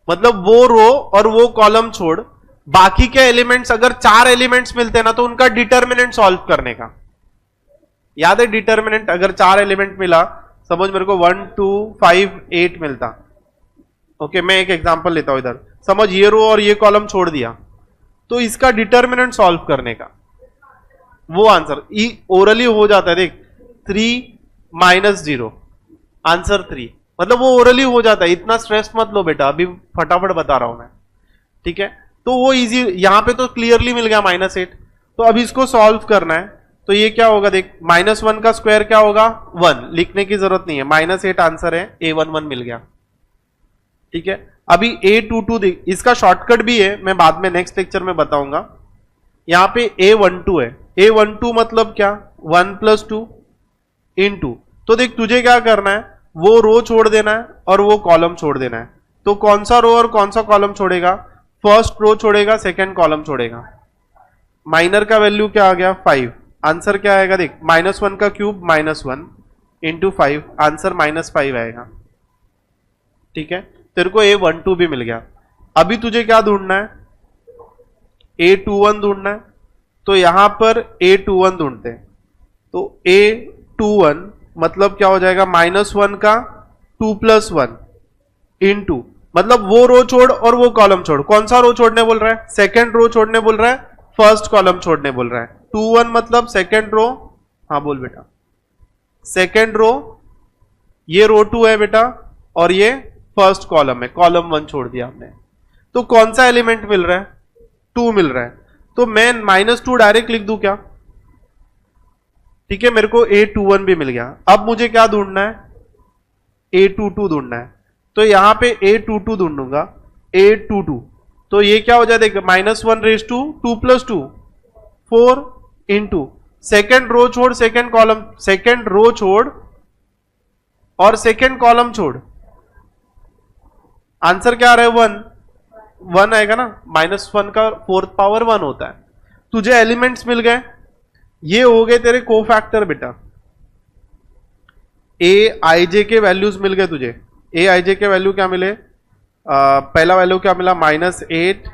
मतलब वो रो और वो कॉलम छोड़, बाकी के एलिमेंट्स, अगर 4 एलिमेंट्स मिलते ना तो उनका डिटर्मिनेंट सॉल्व करने का, याद है डिटर्मिनेंट, अगर 4 एलिमेंट मिला, समझ मेरे को 1 2 5 8 मिलता, ओके, मैं एक एग्जांपल लेता हूं, इधर समझ, ये रो और ये कॉलम छोड़ दिया, तो इसका डिटर्मिनेंट सॉल्व करने का वो आंसर ओरली हो जाता है। देख 3 - 0 आंसर 3, मतलब वो ओरली हो जाता है, इतना स्ट्रेस मत लो बेटा, अभी फटाफट बता रहा हूं मैं, ठीक है। तो वो इजी, यहां पे तो क्लियरली मिल गया -8, तो अभी इसको सॉल्व करना है, तो ये क्या होगा, देख -1 का स्क्वायर क्या होगा, 1, लिखने की जरूरत नहीं है, -8 आंसर है, A11 मिल गया, ठीक है। अभी A22 देख, इसका शॉर्टकट भी है, मैं बाद में नेक्स्ट लेक्चर में बताऊंगा। यहां पे A12 है, A12 मतलब क्या, 1+2 इंटू, तो देख तुझे क्या करना है, वो रो छोड़ देना है और वो कॉलम छोड़ देना है, तो कौन सा रो और कौन सा कॉलम छोड़ेगा, फर्स्ट रो छोड़ेगा, सेकेंड कॉलम छोड़ेगा। माइनर का वैल्यू क्या आ गया, 5, आंसर क्या आएगा, देख -1 का क्यूब -1 इंटू 5, आंसर -5 आएगा, ठीक है। तेरे को A12 भी मिल गया। अभी तुझे क्या ढूंढना है, A21 ढूंढना है, तो यहां पर A21 ढूंढते हैं, तो A21 मतलब क्या हो जाएगा, -1 का 2+1 इंटू, मतलब वो रो छोड़ और वो कॉलम छोड़, कौन सा रो छोड़ने बोल रहा है, सेकेंड रो छोड़ने बोल रहा है, फर्स्ट कॉलम छोड़ने बोल रहा है, 21 मतलब सेकेंड रो, हाँ बोल बेटा, सेकेंड रो, ये रो 2 है बेटा, और ये फर्स्ट कॉलम है, कॉलम 1 छोड़ दिया हमने, तो कौन सा एलिमेंट मिल रहा है, 2 मिल रहा है, तो मैं -2 डायरेक्ट लिख दूं क्या, ठीक है, मेरे को A21 भी मिल गया। अब मुझे क्या ढूंढना है, A22 ढूंढना है, तो यहां पे A22 ढूंढूंगा, A22, तो ये क्या हो जाएगा, -1/2 4 इंटू, सेकेंड रो छोड़ सेकेंड कॉलम, सेकेंड रो छोड़ और सेकेंड कॉलम छोड़, आंसर क्या आ रहा है, 1 आएगा ना, -1 का 4th पावर 1 होता है। तुझे एलिमेंट्स मिल गए, ये हो गए तेरे कोफैक्टर बेटा, A_ij के वैल्यूज मिल गए तुझे, A_ij के वैल्यू क्या मिले, पहला वैल्यू क्या मिला, -8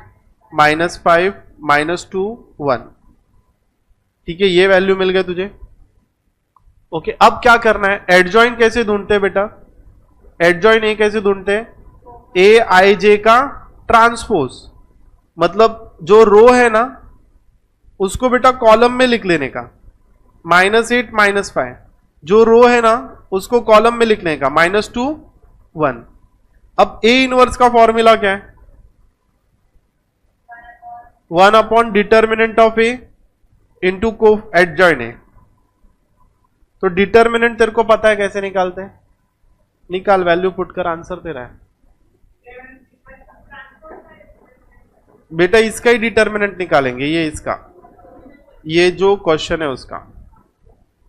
-5 -2 1, ठीक है, ये वैल्यू मिल गए तुझे, ओके। अब क्या करना है, एडजॉइन कैसे ढूंढते हैं बेटा, एडजॉइन ये कैसे ढूंढते हैं, A_ij का ट्रांसपोज, मतलब जो रो है ना उसको बेटा कॉलम में लिख लेने का, -8 -5, जो रो है ना उसको कॉलम में लिखने का, -2 1। अब A इनवर्स का फॉर्मूला क्या है, 1 डिटर्मिनेंट ऑफ A इंटू को एडजॉइन है, तो डिटर्मिनेंट तेरे को पता है कैसे निकालते हैं, निकाल, वैल्यू पुट कर, आंसर तेरा है बेटा, इसका ही डिटर्मिनेंट निकालेंगे, ये इसका, ये जो क्वेश्चन है उसका,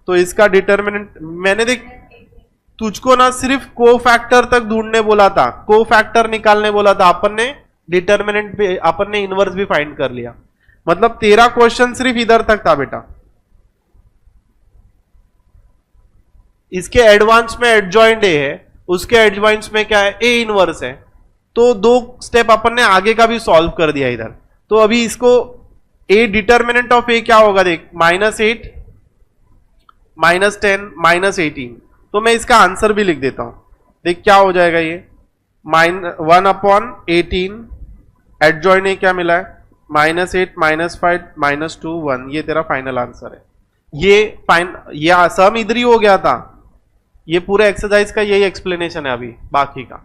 तो इसका डिटर्मिनेंट, मैंने देख तुझको ना सिर्फ को फैक्टर तक ढूंढने बोला था, को फैक्टर निकालने बोला था अपन ने, डिटर्मिनेंट भी अपन ने इनवर्स भी फाइंड कर लिया। मतलब तेरा क्वेश्चन सिर्फ इधर तक था बेटा। इसके एडवांस में एडजॉइंट ए है, उसके एडवांस में क्या है, ए इनवर्स है। तो 2 स्टेप अपन ने आगे का भी सॉल्व कर दिया इधर। तो अभी इसको ए डिटर्मिनेंट ऑफ ए क्या होगा देख, -8 -10 -18। तो मैं इसका आंसर भी लिख देता हूं, देख क्या हो जाएगा ये, 1/18 एडजॉइंट ए क्या मिला है, -8 -5 -2 1। ये तेरा फाइनल आंसर है। ये सम इधर ही हो गया था। ये पूरे एक्सरसाइज का यही एक्सप्लेनेशन है अभी बाकी का।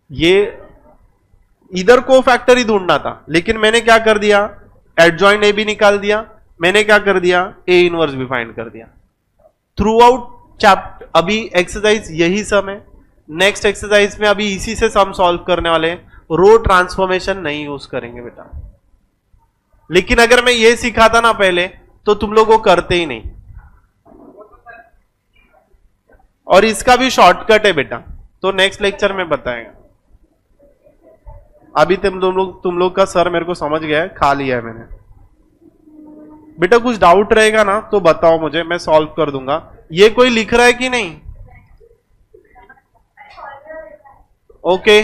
ये इधर को फैक्टर ही ढूंढना था, लेकिन मैंने क्या कर दिया, एडजॉइंट ए भी निकाल दिया, मैंने क्या कर दिया, ए इनवर्स भी फाइंड कर दिया। थ्रू आउट चैप्टर अभी एक्सरसाइज यही सम है। नेक्स्ट एक्सरसाइज में अभी इसी से सम सॉल्व करने वाले हैं, रो ट्रांसफॉर्मेशन नहीं यूज करेंगे बेटा। लेकिन अगर मैं ये सिखाता ना पहले तो तुम लोग वो करते ही नहीं। और इसका भी शॉर्टकट है बेटा, तो नेक्स्ट लेक्चर में बताएगा। अभी तुम लोग का सर मेरे को समझ गया है, खा लिया है मैंने। बेटा कुछ डाउट रहेगा ना तो बताओ मुझे, मैं सॉल्व कर दूंगा। ये कोई लिख रहा है कि नहीं? ओके